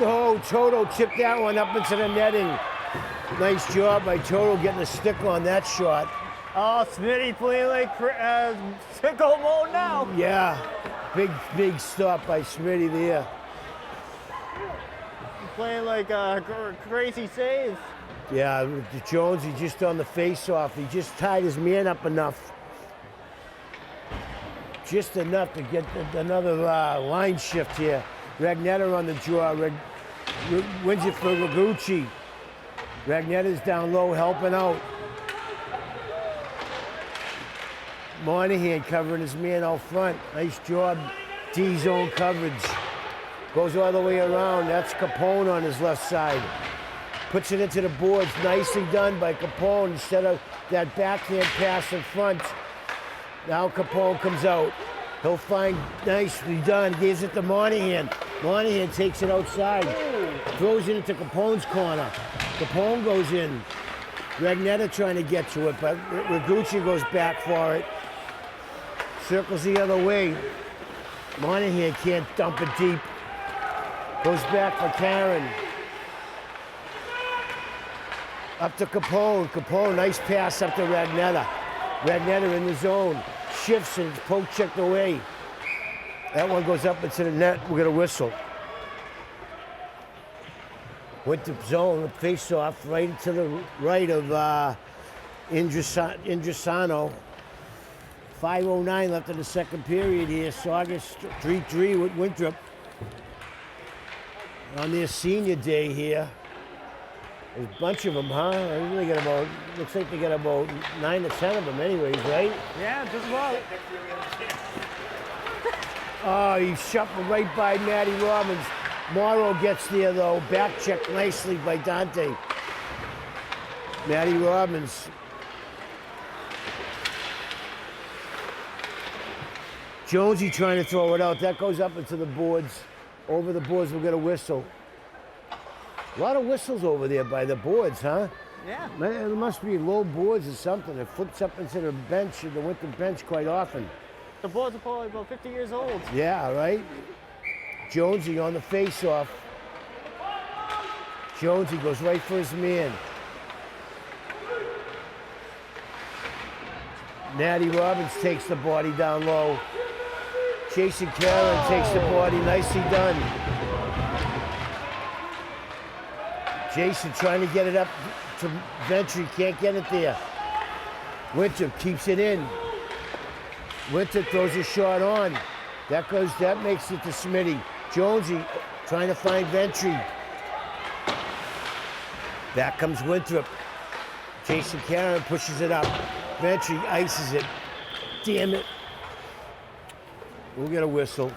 Oh, Toto chipped that one up into the netting. Nice job by Toto getting a stick on that shot. Oh, Smitty playing like sicko mode now. Yeah, big stop by Smitty there. Playing like a crazy save. Yeah, Jones, he just on the face-off. He just tied his man up enough. Just enough to get another line shift here. Ragnetta on the draw. Wins it for Ragucci. Ragnetta's down low, helping out. Monahan covering his man out front. Nice job. D-zone coverage. Goes all the way around. That's Capone on his left side. Puts it into the boards. Nicely done by Capone instead of that backhand pass in front. Now Capone comes out. He'll find nicely done. Gives it to Monahan. Monahan takes it outside. Throws it into Capone's corner. Capone goes in. Ragnetta trying to get to it, but Ragucci goes back for it. Circles the other way. Monahan can't dump it deep. Goes back for Karen. Up to Capone. Capone, nice pass up to Ragnetta. Ragnetta in the zone. Shifts and it's poke checked away. That one goes up into the net. We're going to whistle. Winthrop zone, face off right to the right of Indrasano. 5:09 left in the second period here. Saugus 3-3 with Winthrop on their senior day here. There's a bunch of them, huh? I think they got about, looks like they got about 9 to 10 of them anyways, right? Yeah, just about. Oh, he shuffled right by Matty Robbins. Morrow gets there though, back checked nicely by Dante. Matty Robbins. Jonesy trying to throw it out. That goes up into the boards. Over the boards, we'll get a whistle. A lot of whistles over there by the boards, huh? Yeah. There must be low boards or something. It flips up into the bench, the winter bench quite often. The boards are probably about 50 years old. Yeah, right? Jonesy on the face-off. Jonesy goes right for his man. Natty Robbins takes the body down low. Jason Karen takes the body, nicely done. Jason trying to get it up to Ventry, can't get it there. Winthrop keeps it in. Winthrop throws a shot on. That makes it to Smitty. Jonesy trying to find Ventry. Back comes Winthrop. Jason Karen pushes it up. Ventry ices it. Damn it. We'll get a whistle.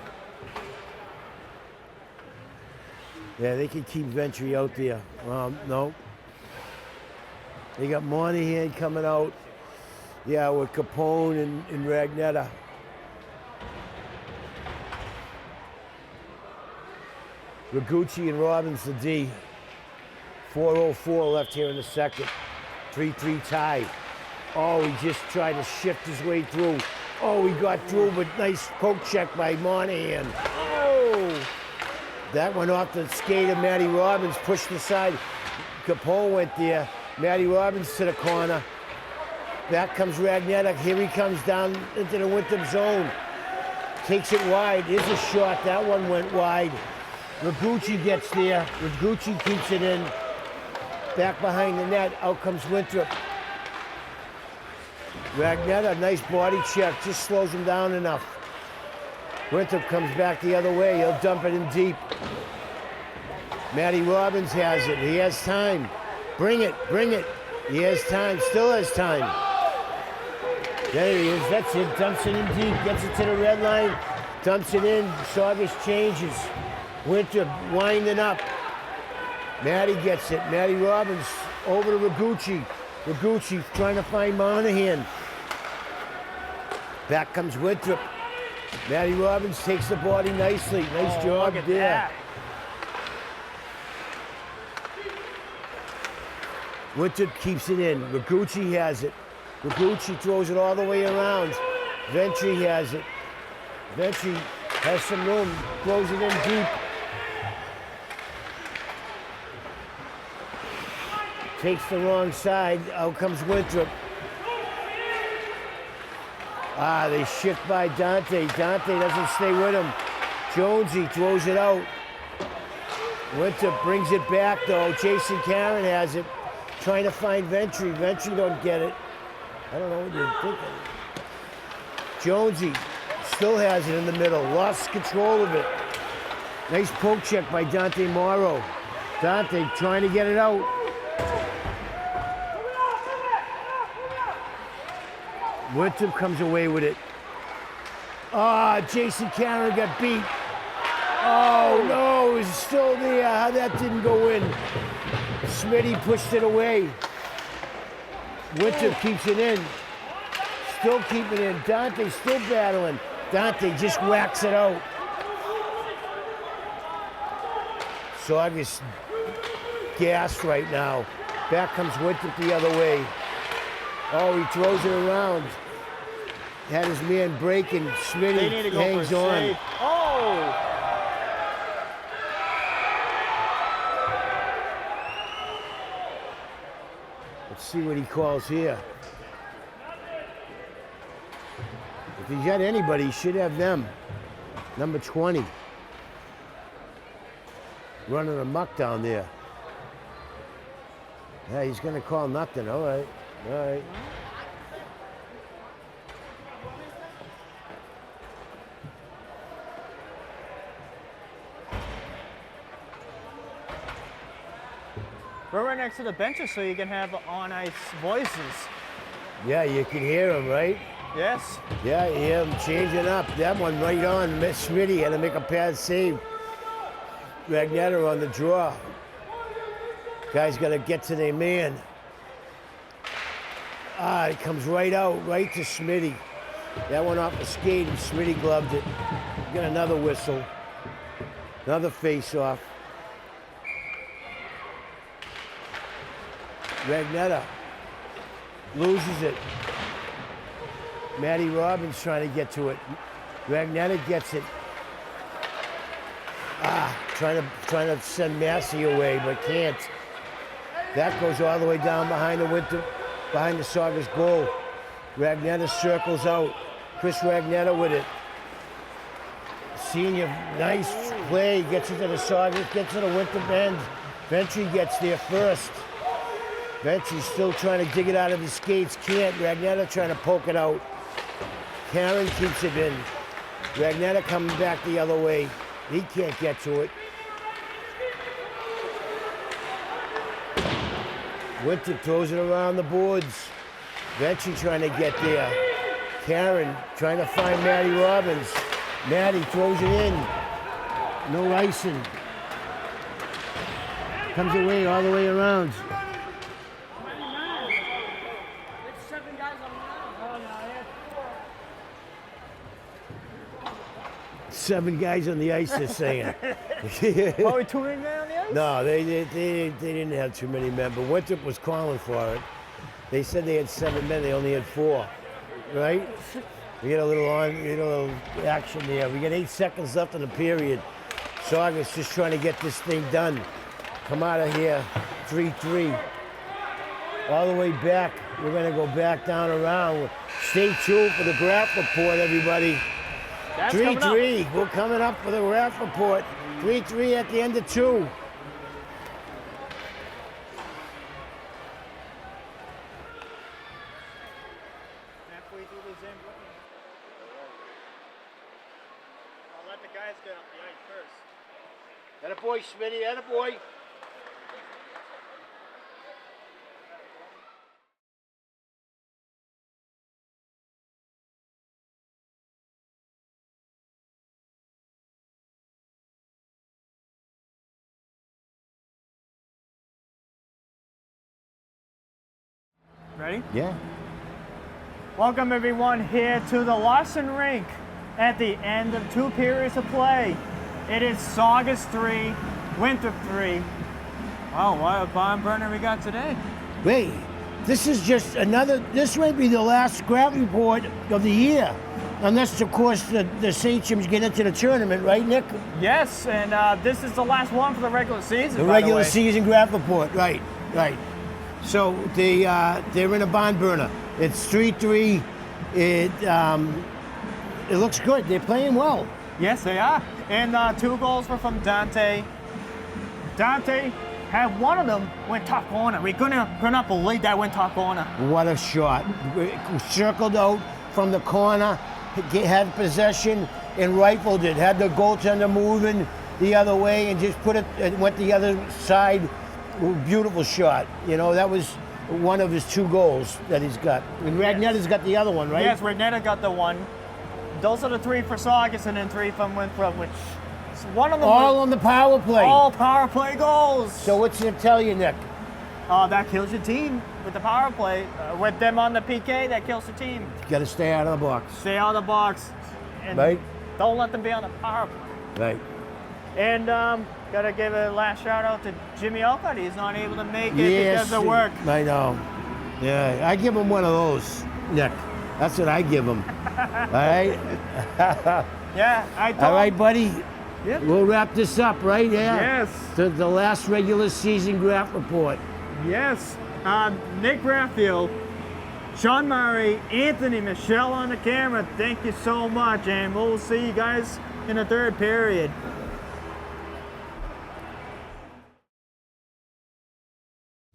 Yeah, they can keep Ventry out there. No. They got Monahan coming out. Yeah, with Capone and Ragnetta. Ragucci and Robbins the D. 4:04 left here in the second. 3-3 tie. Oh, he just tried to shift his way through. Oh, he got through, but nice poke check by Monahan. Oh! That went off the skate of Matty Robbins, pushed aside. Capone went there. Matty Robbins to the corner. Back comes Ragnetta. Here he comes down into the Winthrop zone. Takes it wide. Here's a shot. That one went wide. Ragucci gets there. Ragucci keeps it in. Back behind the net. Out comes Winthrop. Ragnetta, nice body check. Just slows him down enough. Winthrop comes back the other way. He'll dump it in deep. Matty Robbins has it. He has time. Bring it, bring it. He has time, still has time. There he is, that's it. Dumps it in deep, gets it to the red line. Dumps it in, Saugus changes. Winthrop winding up. Matty gets it. Matty Robbins over to Ragucci. Ragucci trying to find Monahan. Back comes Winthrop. Matty Robbins takes the body nicely. Nice job there. That. Winthrop keeps it in. Ragucci has it. Ragucci throws it all the way around. Ventry has it. Ventry has some room. Throws it in deep. Takes the wrong side. Out comes Winthrop. They shift by Dante. Dante doesn't stay with him. Jonesy throws it out. Winthrop brings it back though. Jason Karen has it. Trying to find Ventry. Ventry don't get it. I don't know what you're thinking. Jonesy still has it in the middle. Lost control of it. Nice poke check by Dante Morrow. Dante trying to get it out. Winthrop comes away with it. Jason Karen got beat. Oh no, he's still there. How that didn't go in. Smitty pushed it away. Winthrop keeps it in. Still keeping it in. Dante still battling. Dante just whacks it out. Saugus gassed right now. Back comes Winthrop the other way. Oh, he throws it around. Had his man breaking. Smitty hangs on. Save. Oh! Let's see what he calls here. he's got anybody, he should have them. Number 20. Running amok down there. Yeah, he's going to call nothing. All right. All right. We're right next to the benches so you can have on-ice voices. Yeah, you can hear him, right? Yes. Yeah, you hear him changing up. That one right on. Smitty had to make a pad save. Ragnetta on the draw. Guy's got to get to their man. Ah, it comes right out, right to Smitty. That one off the skate, and Smitty gloved it. Got another whistle. Another face-off. Ragnetta loses it. Matty Robbins trying to get to it. Ragnetta gets it. Ah, trying to send Massey away, but can't. That goes all the way down behind the Saugus goal. Ragnetta circles out. Chris Ragnetta with it. Senior, nice play. Gets it to the Saugus, gets it to Winthrop end. Ventry gets there first. Ventry's still trying to dig it out of his skates. Can't. Ragnetta trying to poke it out. Karen keeps it in. Ragnetta coming back the other way. He can't get to it. Winthrop throws it around the boards. Ventry trying to get there. Karen trying to find Matty Robbins. Matty throws it in. No icing. Comes away all the way around. Seven guys on the ice, they're saying. Only 2 men on the ice? No, they didn't have too many men, but Winthrop was calling for it. They said they had 7 men, they only had 4, right? We get a little action there. We got 8 seconds left in the period. Saugus just trying to get this thing done. Come out of here, 3-3. All the way back. We're gonna go back down around. Stay tuned for the Graff report, everybody. 3-3. We're coming up for the Graff report. 3-3 at the end of 2. Halfway through the Zen booking. I'll let the guys get up the ice first. Attaboy, Smitty, attaboy. Ready? Yeah. Welcome everyone here to the Larsen Rink at the end of 2 periods of play. It is Saugus 3, Winthrop 3. Wow, what a barn burner we got today. Wait, this is just this might be the last Graff report of the year. Unless, of course, the Sachems get into the tournament, right, Nick? Yes, and this is the last one for the regular season. The regular season Graff report, right. So they're in a barn burner. It's 3-3. It looks good. They're playing well. Yes, they are. And 2 goals were from Dante. Dante had one of them went top corner. We couldn't believe that went top corner. What a shot. Circled out from the corner, had possession and rifled it. Had the goaltender moving the other way and just it went the other side. Beautiful shot. You know, that was one of his 2 goals that he's got. And Ragnetta's got the other one, right? Yes, Ragnetta got the one. Those are the 3 for Saugus and then 3 from Winthrop, which is one of them. All on the power play. All power play goals. So what's it tell you, Nick? That kills your team with the power play. With them on the PK, that kills the team. You got to stay out of the box. Stay out of the box. And right. Don't let them be on the power play. Right. And gotta give a last shout out to Jimmy Elcott. He's not able to make it because of work. I know. Yeah, I give him one of those, Nick. That's what I give him. All right? Yeah, I told All right, buddy? Yep. We'll wrap this up, right? Yeah. Yes. The last regular season Graff report. Yes. Nick Graffeo Shawn Murray, Anthony, Moschella on the camera. Thank you so much, and we'll see you guys in the third period.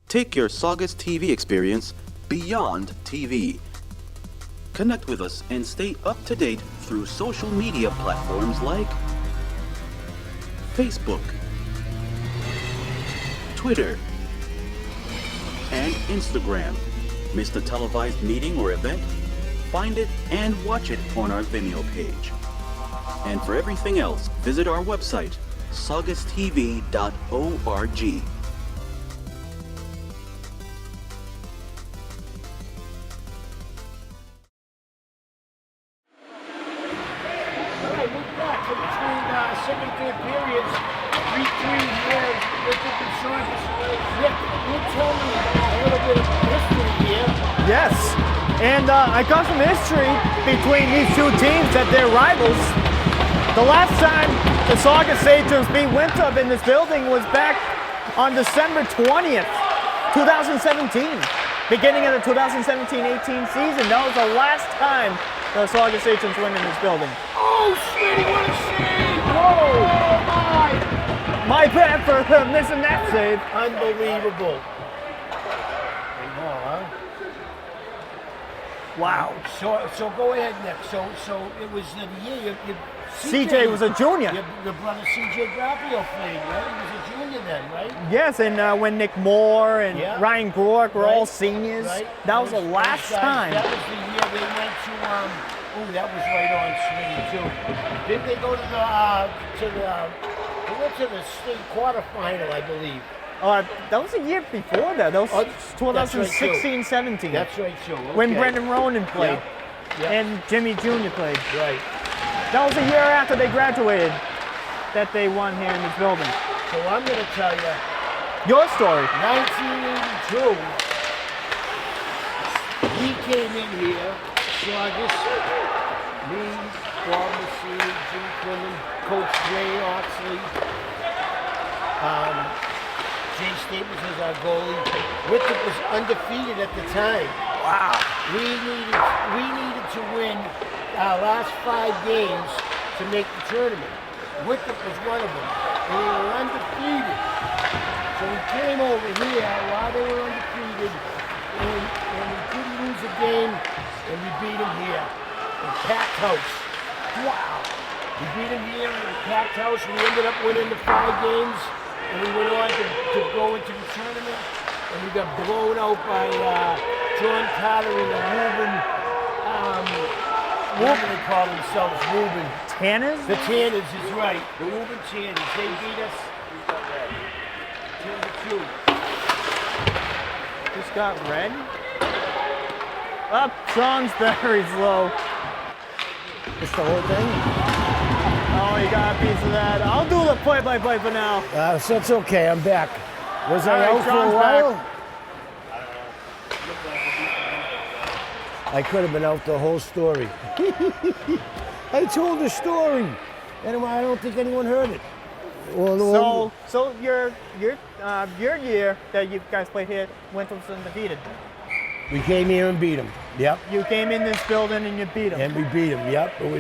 Take your Saugus TV experience beyond TV. Connect with us and stay up to date through social media platforms like Facebook, Twitter, and Instagram. Miss a televised meeting or event? Find it and watch it on our Vimeo page. And for everything else, visit our website, saugustv.org. Second and third periods, 3-3 here with the Saugus. Nick, you tell me a little bit of history here. Yes, and I got some history between these two teams that they're rivals. The last time the Saugus Sachems beat Winthrop in this building was back on December 20th, 2017. Beginning of the 2017-18 season. That was the last time the Saugus Sachems went in this building. Oh, sweetie, what a save! Whoa! Oh, my! My bad for missing that save. Unbelievable. Wow. So go ahead, Nick. So it was the year you CJ was a junior. Your brother CJ Graffeo played, right? He was a junior then, right? Yes, and when Nick Moore and Ryan Gork were all seniors, that was the last time. That was the year they went to. That was right on swing too. Didn't they go to they went to the state quarterfinal, I believe. That was a year before that. That was 2016-17. That's right, too. Okay. When Brendan Ronan played and Jimmy Jr. played. Right. That was a year after they graduated that they won here in this building. So I'm going to tell you. Your story. 1982. We came in here, Saugus, me, Bob Massey, Jim Quinlan, Coach Ray Oxley, Jay Staples was our goalie. Winthrop was undefeated at the time. Wow. We needed to win our last 5 games to make the tournament. Winthrop was one of them. And we were undefeated. So we came over here while they were undefeated, and we couldn't lose a game, and we beat them here in packed house. Wow. We beat them here in a packed house. We ended up winning the 5 games. And we went on to go into the tournament, and we got blown out by John Carter and the Reuben, what do they call themselves? Reuben. Tanners? The Tanners is right. The Reuben Tanners. They beat us 10-2. Just got red. Up, Sean's very low. It's the whole thing? Oh, you got a piece of that. I'll do the play-by-play for now. So it's okay. I'm back. Was I out for Sean's a while? back. I could have been out the whole story. I told the story, and I don't think anyone heard it. So your year that you guys played here, Winthrop's undefeated. We came here and beat them. Yep. You came in this building and you beat them. And we beat them. Yep. It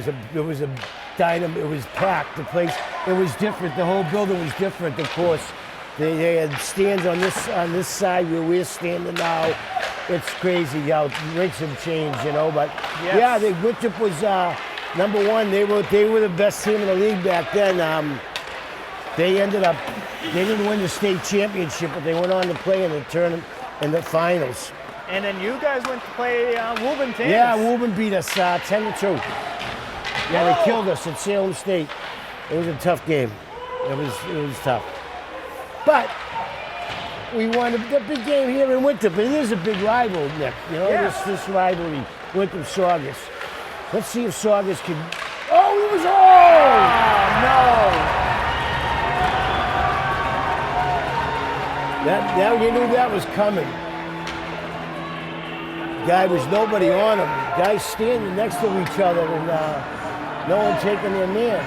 was a dynamo. It was packed. The place. It was different. The whole building was different. Of course, they had stands on this side where we're standing now. It's crazy how rinks have changed, you know. But yeah, Winthrop was number 1. They were the best team in the league back then. They didn't win the state championship, but they went on to play in the tournament in the finals. And then you guys went to play Woburn Tanners. Yeah, Woburn beat us 10-2. Yeah, they killed us at Salem State. It was a tough game. It was tough. But we won the big game here in Winthrop. It is a big rival, Nick. You know, this rivalry, Winthrop-Saugus. Let's see if Saugus can. Oh, it was no! That you knew that was coming. Guy was nobody on him. Guys standing next to each other and no one taking their man.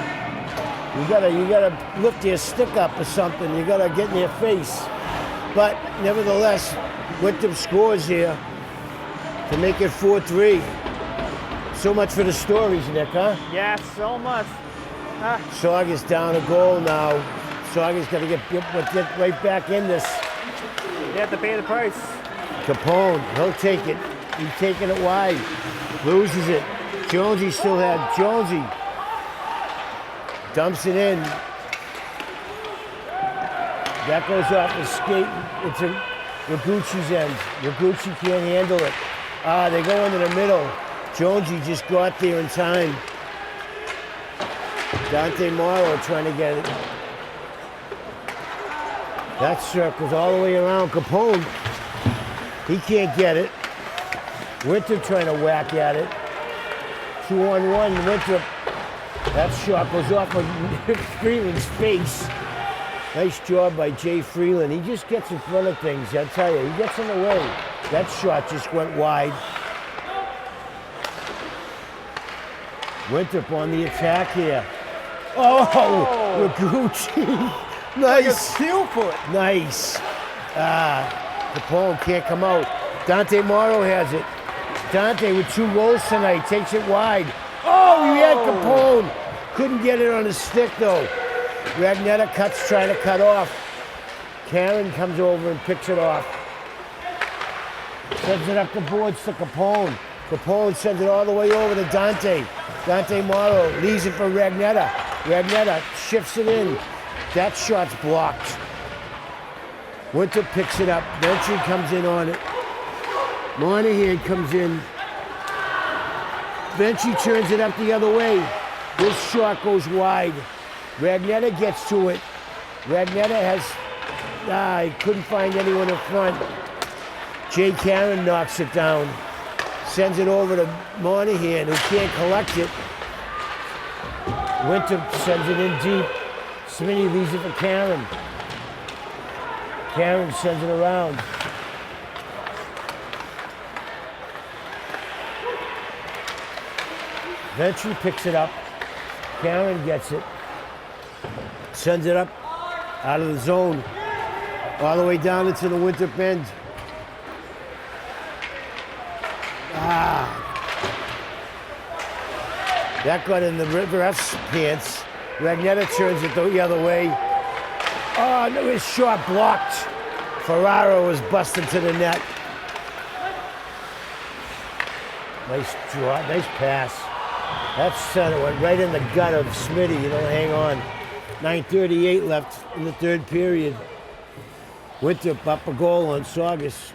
You gotta lift your stick up or something. You gotta get in their face. But nevertheless, Winthrop scores here. to make it 4-3. So much for the stories, Nick, huh? Yeah, so much. Saugus down a goal now. Saugus got to get right back in this. You have to pay the price. Capone, he'll take it. He's taking it wide. Loses it. Jonesy still had Jonesy. Dumps it in. That goes off the skate. It's a Ragucci's end. Ragucci can't handle it. They go into the middle. Jonesy just got there in time. Dante Morrow trying to get it. That circles all the way around. Capone, he can't get it. Winthrop trying to whack at it. 2-on-1, Winthrop. That shot goes off of Freeland's face. Nice job by Jay Freeland. He just gets in front of things, I tell you. He gets in the way. That shot just went wide. Winthrop on the attack here. Oh, Ragucci. Nice. Like a steel foot. Nice. Capone can't come out. Dante Morrow has it. Dante with 2 goals tonight, takes it wide. Oh, he had Capone. Couldn't get it on his stick though. Ragnetta cuts, trying to cut off. Karen comes over and picks it off. Sends it up the boards to Capone. Capone sends it all the way over to Dante. Dante Morrow leaves it for Ragnetta. Ragnetta shifts it in. That shot's blocked. Winthrop picks it up. Ventry comes in on it. Monahan comes in. Ventry turns it up the other way. This shot goes wide. Ragnetta gets to it. Ragnetta has, he couldn't find anyone in front. Jay Karen knocks it down. Sends it over to Monahan, who can't collect it. Winthrop sends it in deep. Smitty leaves it for Karen. Karen sends it around. Ventry picks it up. Karen gets it. Sends it up out of the zone. All the way down into the Winthrop end. That got in the ref's pants. Ragnetta turns it the other way. Oh, no, his shot blocked. Ferraro was busted to the net. Nice draw, nice pass. That center went right in the gut of Smitty. You don't hang on. 9:38 left in the third period. Winthrop up a goal on Saugus.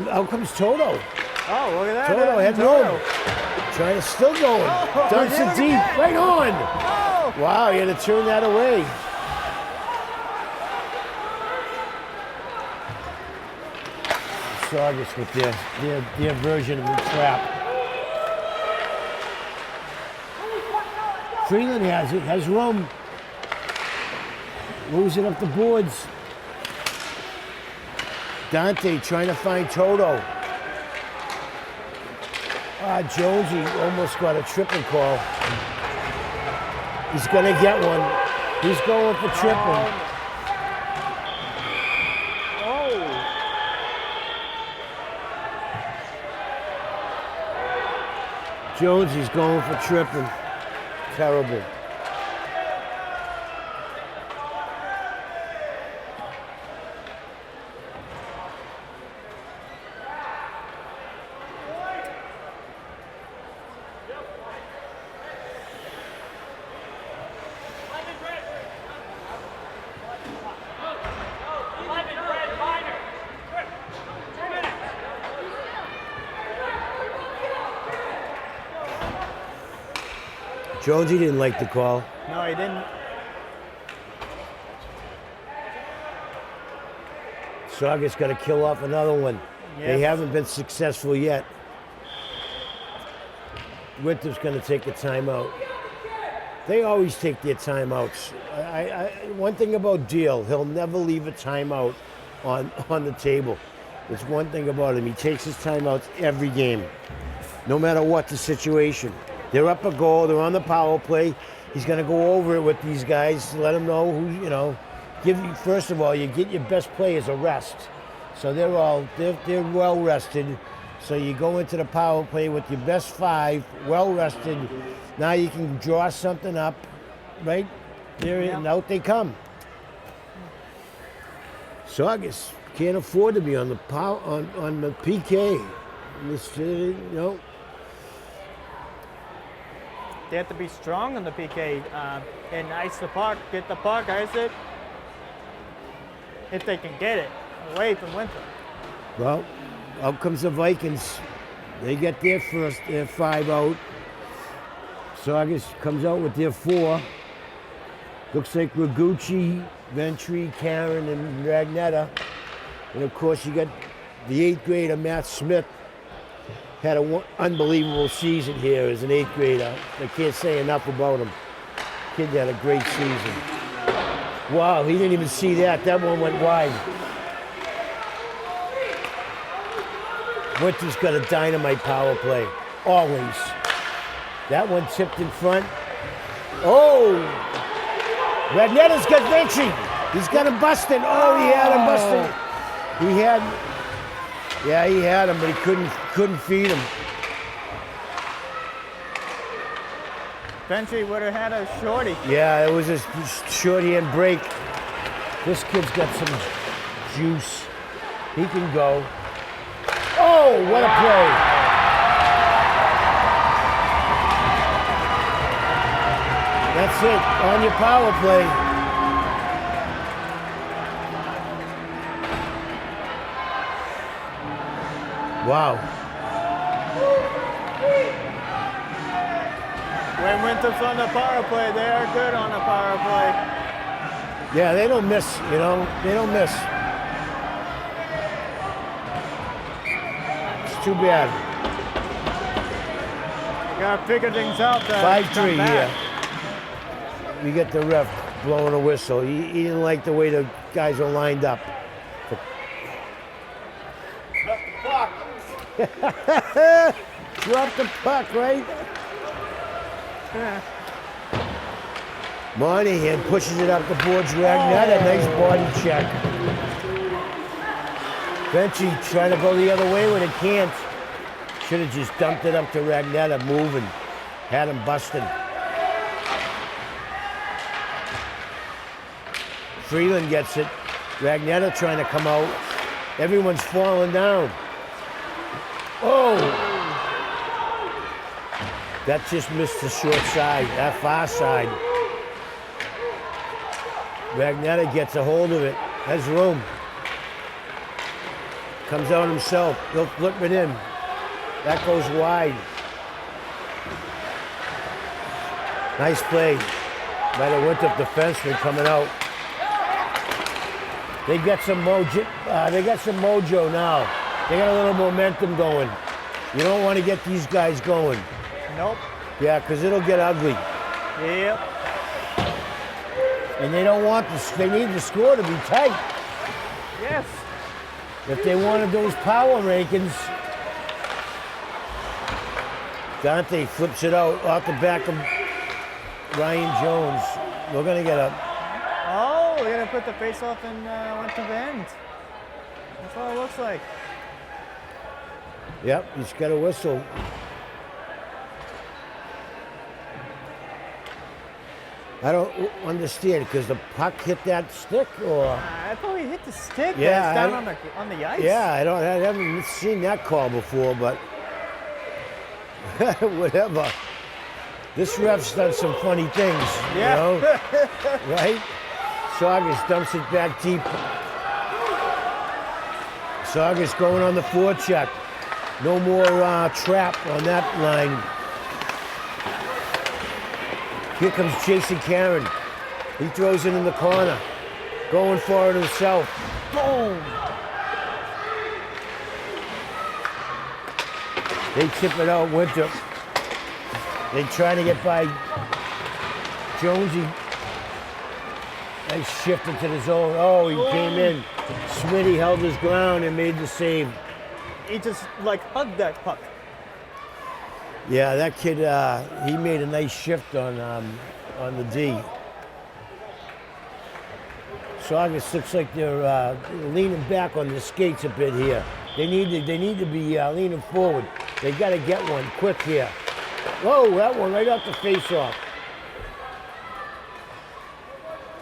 Out comes Toto. Oh, look at that. Toto had room. Trying to still going. Dumps it deep. Right on. Oh. Wow, you had to turn that away. Saugus with their version of the trap. Freeland has it, has room. Moves it up the boards. Dante trying to find Toto. Jonesy almost got a tripping call. He's gonna get one. He's going for tripping. Jonesy's going for tripping. Terrible. Jonesy didn't like the call. No, he didn't. Saugus got to kill off another one. Yep. They haven't been successful yet. Winthrop's going to take a timeout. They always take their timeouts. One thing about Deal, he'll never leave a timeout on the table. It's one thing about him. He takes his timeouts every game, no matter what the situation. They're up a goal. They're on the power play. He's going to go over it with these guys, let them know who, you know. First of all, you get your best players a rest. So they're well rested. So you go into the power play with your best 5, well rested. Now you can draw something up, right? There, and out they come. Saugus can't afford to be on the on the PK. You know. They have to be strong on the PK and ice the puck, get the puck, ice it. If they can get it away from Winthrop. Well, out comes the Vikings. They get their 5 out. Saugus comes out with their 4. Looks like Ragucci, Ventry, Karen, and Ragnetta. And of course, you got the 8th grader, Matt Smith. Had an unbelievable season here as an 8th grader. I can't say enough about him. Kid had a great season. Wow, he didn't even see that. That one went wide. Winter's got a dynamite power play, always. That one tipped in front. Oh! Ragnetta's got Ventry. He's got him busted. Oh, he had him busted. He had him, but he couldn't feed him. Ventry would have had a shorty. Yeah, it was a shorthand break. This kid's got some juice. He can go. Oh, what a play. That's it, on your power play. Wow. When Winthrop's on the power play, they are good on the power play. Yeah, they don't miss, you know, they don't miss. It's too bad. You gotta figure things out. 5-3 here. We get the ref blowing a whistle. He didn't like the way the guys are lined up. Drop the puck, right? Monahan pushes it up the boards. Ragnetta, nice body check. Ventry trying to go the other way when it can't. Should have just dumped it up to Ragnetta, moving. Had him busted. Freeland gets it. Ragnetta trying to come out. Everyone's falling down. Oh! That just missed the short side, that far side. Ragnetta gets a hold of it. Has room. Comes out himself. He'll flip it in. That goes wide. Nice play by the Winthrop defenseman coming out. They got some mojo. Now. They got a little momentum going. You don't want to get these guys going. Nope. Yeah, because it'll get ugly. Yep. And they don't want this. They need the score to be tight. Yes. If they wanted those power rankings, Dante flips it out off the back of Ryan Jones. We're gonna get a. Oh, we're gonna put the face off and went to the end. That's what it looks like. Yep, he's got a whistle. I don't understand, because the puck hit that stick, or? I thought he hit the stick. Yeah, That's down on the ice. Yeah, I haven't seen that call before, but whatever. This ref's done some funny things, you know, right? Saugus dumps it back deep. Saugus going on the forecheck. No more trap on that line. Here comes Jason Karen. He throws it in the corner. Going for it himself. Boom! They tip it out, Winthrop. They try to get by Jonesy. Nice shift into the zone. Oh, he came in. Smitty held his ground and made the save. He just like hugged that puck. Yeah, that kid, he made a nice shift on the D. Saugus looks like they're leaning back on the skates a bit here. They need to be leaning forward. They got to get one quick here. Whoa, that one right off the face-off.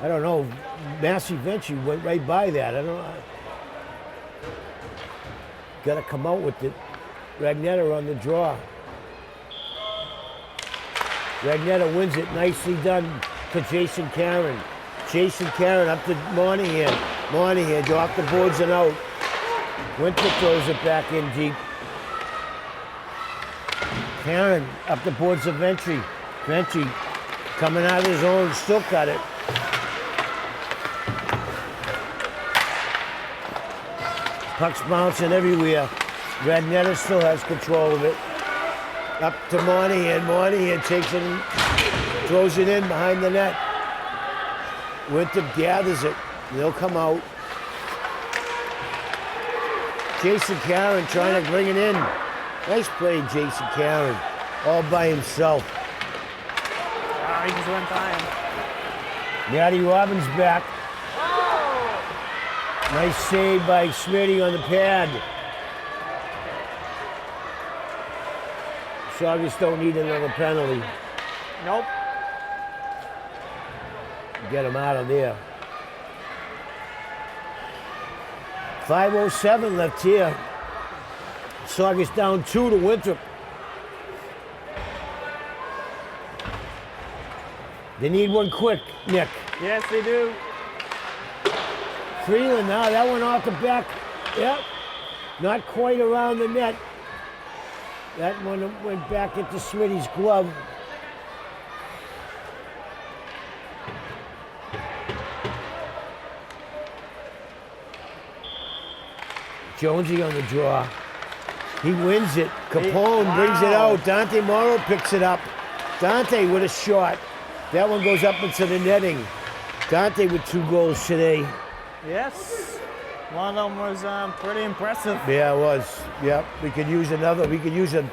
I don't know. Massey Vinci went right by that. I don't know. Got to come out with it. Ragnetta on the draw. Ragnetta wins it. Nicely done to Jason Karen. Jason Karen up to Monahan. Monahan off the boards and out. Winthrop throws it back in deep. Karen up the boards of Ventry. Ventry coming out of his own, still got it. Puck's bouncing everywhere. Ragnetta still has control of it. Up to Monahan. Monahan takes it and throws it in behind the net. Winthrop gathers it. They'll come out. Jason Karen trying to bring it in. Nice play, Jason Karen. All by himself. Wow, he just went by him. Matty Robbins back. Nice save by Smitty on the pad. Saugus don't need another penalty. Nope. Get him out of there. 5:07 left here. Saugus down 2 to Winthrop. They need one quick, Nick. Yes, they do. Freeland now, that one off the back. Yep. Not quite around the net. That one went back into Smitty's glove. Jonesy on the draw. He wins it. Capone brings it out. Dante Morrow picks it up. Dante with a shot. That one goes up into the netting. Dante with 2 goals today. Yes. One of them was pretty impressive. Yeah, it was. Yep. We could use another. We could use a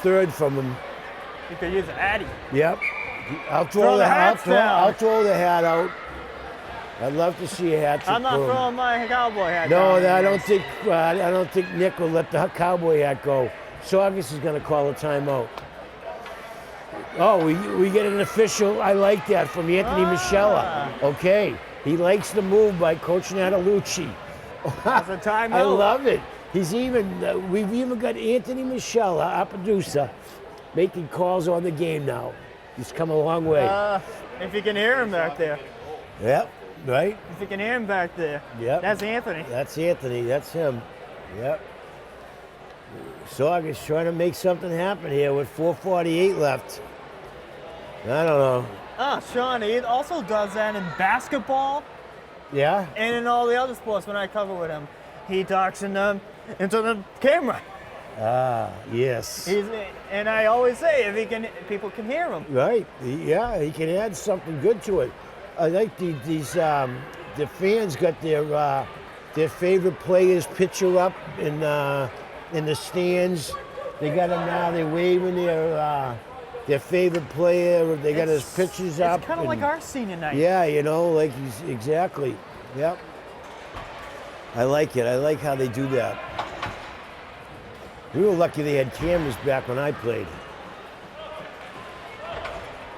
third from him. You could use Addy. Yep. I'll throw Throw the the hat. hats down. I'll throw the hat out. I'd love to see a hat trick. I'm not boom. throwing my cowboy hat No, down. I don't think Nick will let the cowboy hat go. Saugus is going to call a timeout. Oh, we get an official. I like that from Anthony Moschella. Okay, he likes the move by Coach Natalucci. That's a timeout. I love it. He's even. We've even got Anthony Moschella, our producer, making calls on the game now. He's come a long way. If you can hear him back there. Yep. Right. If you can hear him back there. Yep. That's Anthony. That's Anthony. That's him. Yep. Saugus trying to make something happen here with 4:48 left. I don't know. Shawn, he also does that in basketball Yeah? and in all the other sports when I cover with him. He talks into the camera. Yes. And I always say, people can hear him. Right. Yeah, he can add something good to it. I like the fans got their favorite players picture up in the stands. They got them now. They're waving their favorite player. They got his pictures up. It's kind of like our senior night. Yeah, like he's exactly. Yep. I like it. I like how they do that. We were lucky they had cameras back when I played.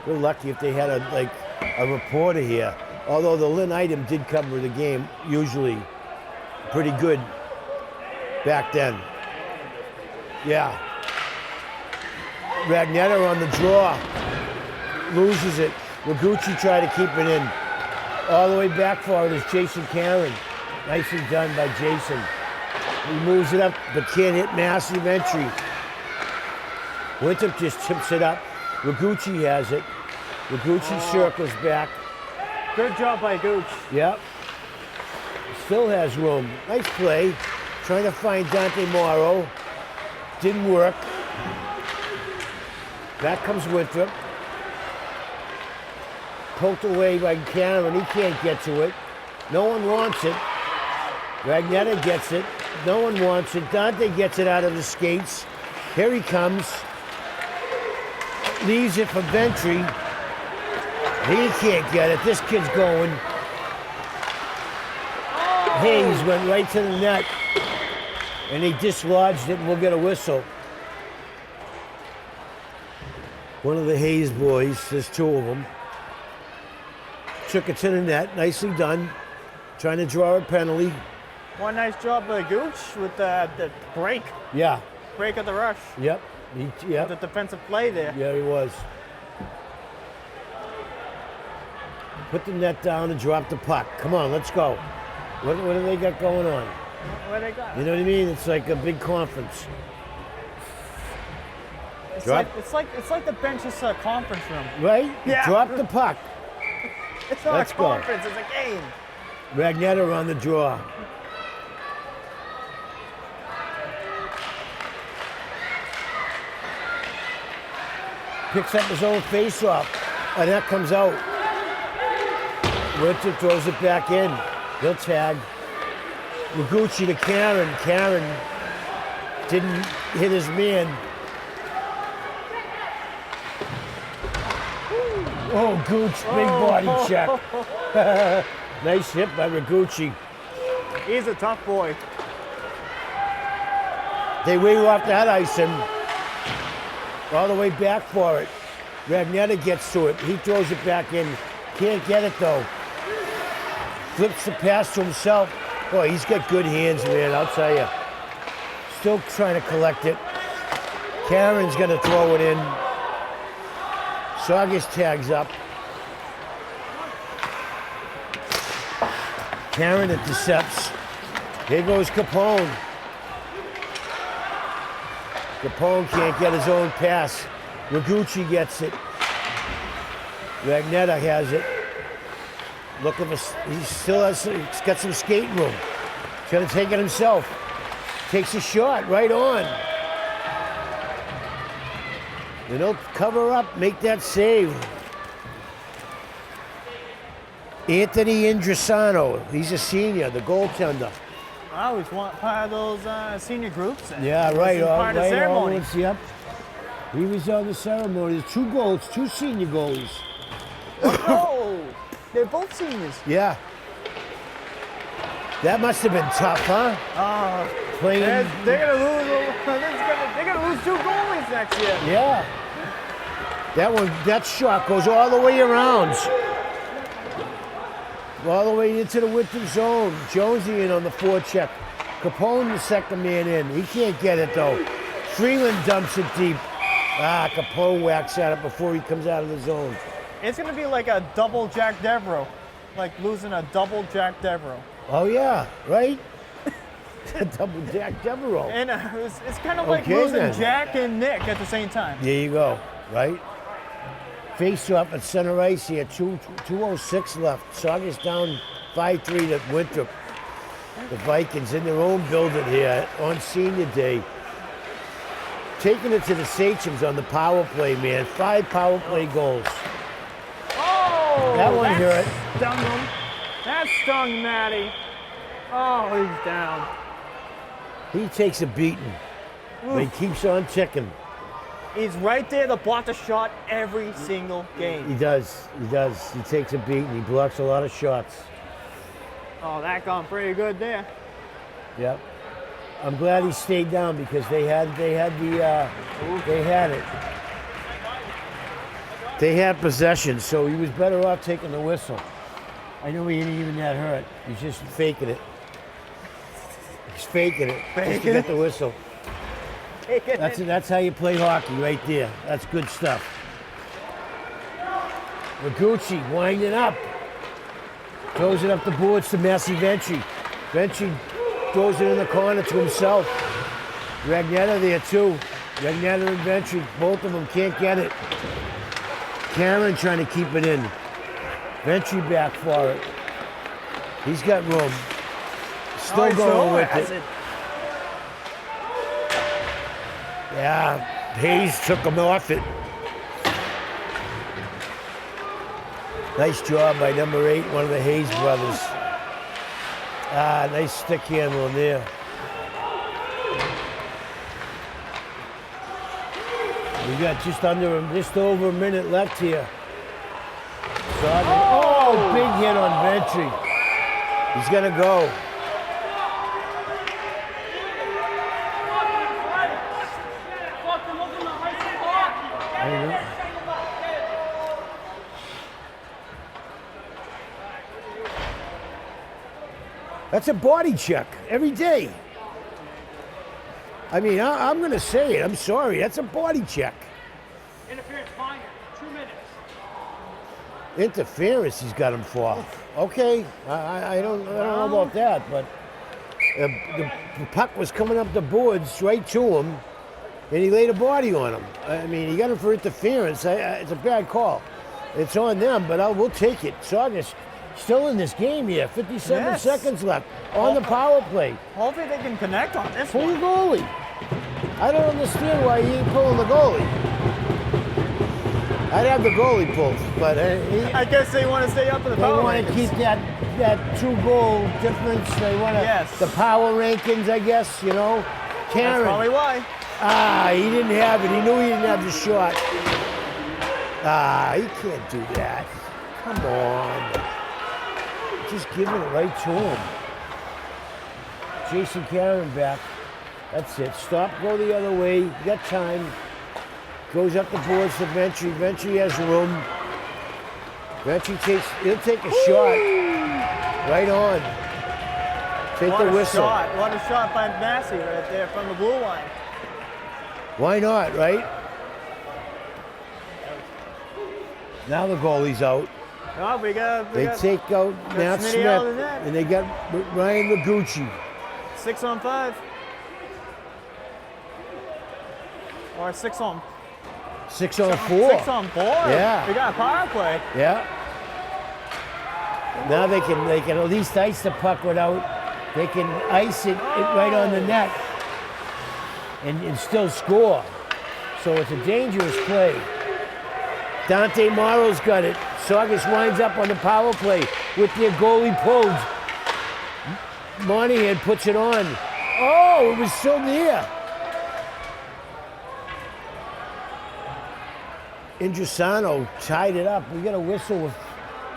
We're lucky if they had a reporter here. Although the Lynn Item did cover the game, usually pretty good back then. Yeah. Ragnetta on the draw. Loses it. Noguchi tried to keep it in. All the way back for it is Jason Karen. Nicely done by Jason. He moves it up, but can't hit massive entry. Winthrop just tips it up. Noguchi has it. Noguchi circles back. Good job by Gooch. Yep. Still has room. Nice play. Trying to find Dante Morrow. Didn't work. Back comes Winthrop. Poked away by Cameron. He can't get to it. No one wants it. Ragnetta gets it. No one wants it. Dante gets it out of the skates. Here he comes. leaves it for Ventry. He can't get it. This kid's going. Hayes went right to the net. And he dislodged it, and we'll get a whistle. One of the Hayes boys, there's two of them, took it to the net. Nicely done. Trying to draw a penalty. One nice job by Gooch with the break. Yeah. Break of the rush. Yep. Yep. The defensive play there. Yeah, he was. Put the net down and drop the puck. Come on, let's go. What do they got going on? What they got? You know what I mean? It's like a big conference. It's like the bench's conference room. Right? Yeah. Drop the puck. It's not Let's a go. conference, it's a game. Ragnetta on the draw. Picks up his own face-off. And that comes out. Winthrop throws it back in. He'll tag. Noguchi to Karen. Karen didn't hit his man. Oh, Gooch, big body check. Nice hit by Ragucci. He's a tough boy. They wave off that ice and all the way back for it. Ragnetta gets to it. He throws it back in. Can't get it though. Flips the pass to himself. Boy, he's got good hands, man, I'll tell you. Still trying to collect it. Karen's gonna throw it in. Saugus tags up. Karen intercepts. Here goes Capone. Capone can't get his own pass. Ragucci gets it. Ragnetta has it. Look at this. He's got some skating room. He's gonna take it himself. Takes a shot right on. You know, cover up, make that save. Anthony Indrisano, he's a senior, the goaltender. I always want part of those senior groups. Yeah, right. Part of the ceremony. Yep. He was on the ceremony. There's 2 goals, 2 senior goalies. Oh, they're both seniors. Yeah. That must have been tough, huh? Playing. They're gonna lose 2 goalies next year. Yeah. That shot goes all the way around. All the way into the Winthrop zone. Jonesy in on the forecheck. Capone the second man in. He can't get it though. Freeland dumps it deep. Capone whacks at it before he comes out of the zone. It's gonna be like a double Jack Devereaux. Like losing a double Jack Devereaux. Oh yeah, right? Double Jack Devereaux. And it's kind of like Okay, losing then. Jack and Nick at the same time. There you go, right? Face off at center ice here, 2:06 left. Saugus down 5-3 to Winthrop. The Vikings in their own building here on senior day. Taking it to the Sachems on the power play, man. 5 power play goals. Oh! That one hurt. Stung him. That stung Matty. Oh, he's down. He takes a beating, but he keeps on ticking. He's right there to block the shot every single game. He does. He takes a beating. He blocks a lot of shots. Oh, that gone pretty good there. Yep. I'm glad he stayed down because they had it. They had possession, so he was better off taking the whistle. I know he ain't even that hurt. He's just faking it. He's faking it just to get the whistle. That's how you play hockey right there. That's good stuff. Ragucci winding up. Throws it up the boards to Massey Ventry. Ventry throws it in the corner to himself. Ragnetta there too. Ragnetta and Ventry, both of them can't get it. Karen trying to keep it in. Ventry back for it. He's got room. Still going with it. Yeah, Hayes took him off it. Nice job by number 8, one of the Hayes brothers. Nice stick handle in there. We got just over a minute left here. Oh, big hit on Ventry. He's gonna go. That's a body check every day. I mean, I'm going to say it. I'm sorry. That's a body check. Interference minor, 2 minutes. Interference he's got him for. Okay, I don't know about that, but the puck was coming up the boards right to him, and he laid a body on him. I mean, he got him for interference. It's a bad call. It's on them, but we'll take it. Saugus still in this game here. 57 seconds left on the power play. Hopefully they can connect on this Pull one. the goalie. I don't understand why he ain't pulling the goalie. I'd have the goalie pulled, but I guess they want to stay up in the they power want to rankings. keep that 2-goal difference. They want to the power rankings, I guess. You know, Karen. That's probably why. He didn't have it. He knew he didn't have the shot. He can't do that. Come on. Just giving it right to him. Jason Karen back. That's it. Stop, go the other way. You got time. Goes up the boards to Ventry. Ventry has room. Ventry he'll take a shot. Right on. Take the whistle. What a shot by Massey right there from the blue line. Why not, right? Now the goalie's out. Oh, They take out Nat Smitty Smith, out of that. and they got Ryan Ragucci. 6 on 5. Or 6 on 6 on 4. 6 on 4. Yeah. We got a power play. Yeah. Now they can at least ice the puck without. They can ice it right on the net and still score. So it's a dangerous play. Dante Morrow's got it. Saugus winds up on the power play with their goalie pulled. Monahan puts it on. Oh, it was still there. Indrisano tied it up. We got a whistle with,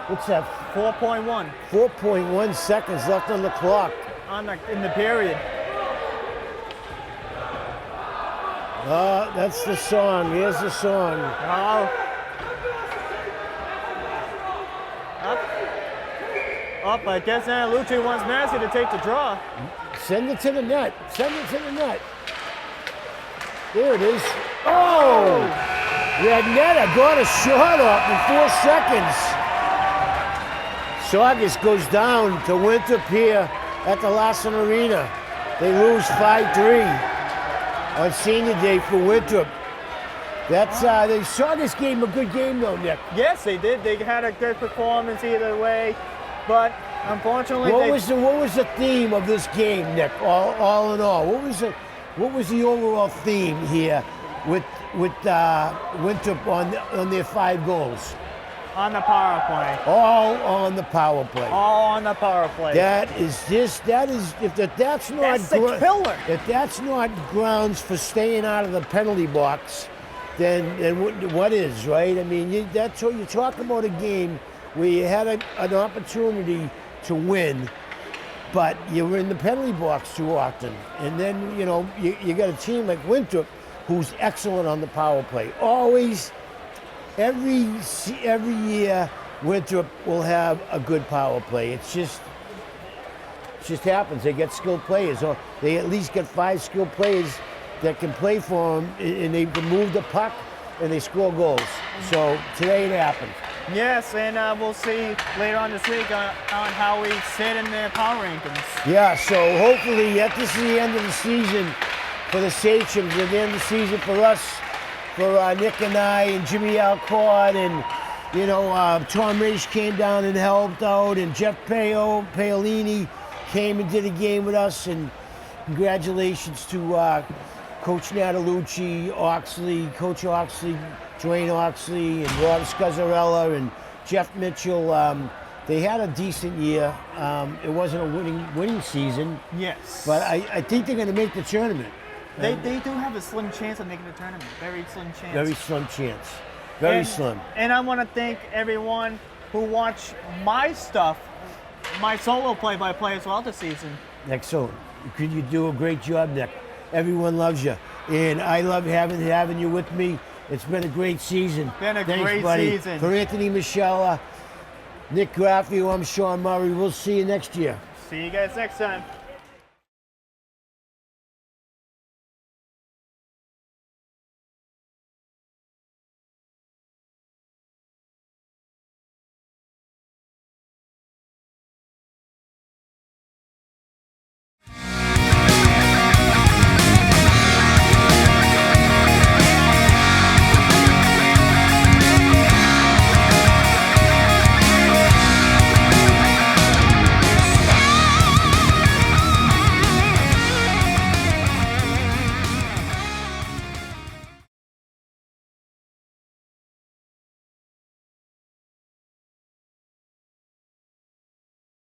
what's that? 4.1 4.1 seconds left on the clock. in the period. That's the song. Here's the song. Oh. Up. I guess Lucci wants Massey to take the draw. Send it to the net. Send it to the net. There it is. Oh! Ragnetta got a shot off in 4 seconds. Saugus goes down to Winthrop here at the Larsen Arena. They lose 5-3 on senior day for Winthrop. That's they Saugus gave him a good game though, Nick. Yes, they did. They had a good performance either way, but unfortunately, what was the theme of this game, Nick? All in all, what was the overall theme here with Winthrop on their 5 goals? On the power play. All on the power play. All on the power play. That is if that's not That's the killer. If that's not grounds for staying out of the penalty box, then what is, right? I mean, that's what you talk about, a game where you had an opportunity to win, but you were in the penalty box too often. And then, you got a team like Winthrop who's excellent on the power play. Always, every year, Winthrop will have a good power play. It just happens. They get skilled players, or they at least get 5 skilled players that can play for them, and they can move the puck and they score goals. So today it happened. Yes, and we'll see later on this week on how we sit in the power rankings. Yeah, so hopefully this is the end of the season for the Sachems, and the end of the season for us, for Nick and I and Jimmy Alcott, and Tom Raish came down and helped out, and Jeff Paolini came and did a game with us, and congratulations to Coach Natalucci, Coach Oxley, Dwayne Oxley, and Rob Scazzarella, and Jeff Mitchell. They had a decent year. It wasn't a winning season. Yes. But I think they're going to make the tournament. They do have a slim chance of making the tournament. Very slim chance. Very slim chance. Very slim. And I want to thank everyone who watched my stuff, my solo play-by-play as well this season. Excellent. You do a great job, Nick. Everyone loves you. And I love having you with me. It's been a great season. Been a Thanks, great buddy. season. For Anthony Moschella, Nick Graffeo, I'm Shawn Murray. We'll see you next year. See you guys next time.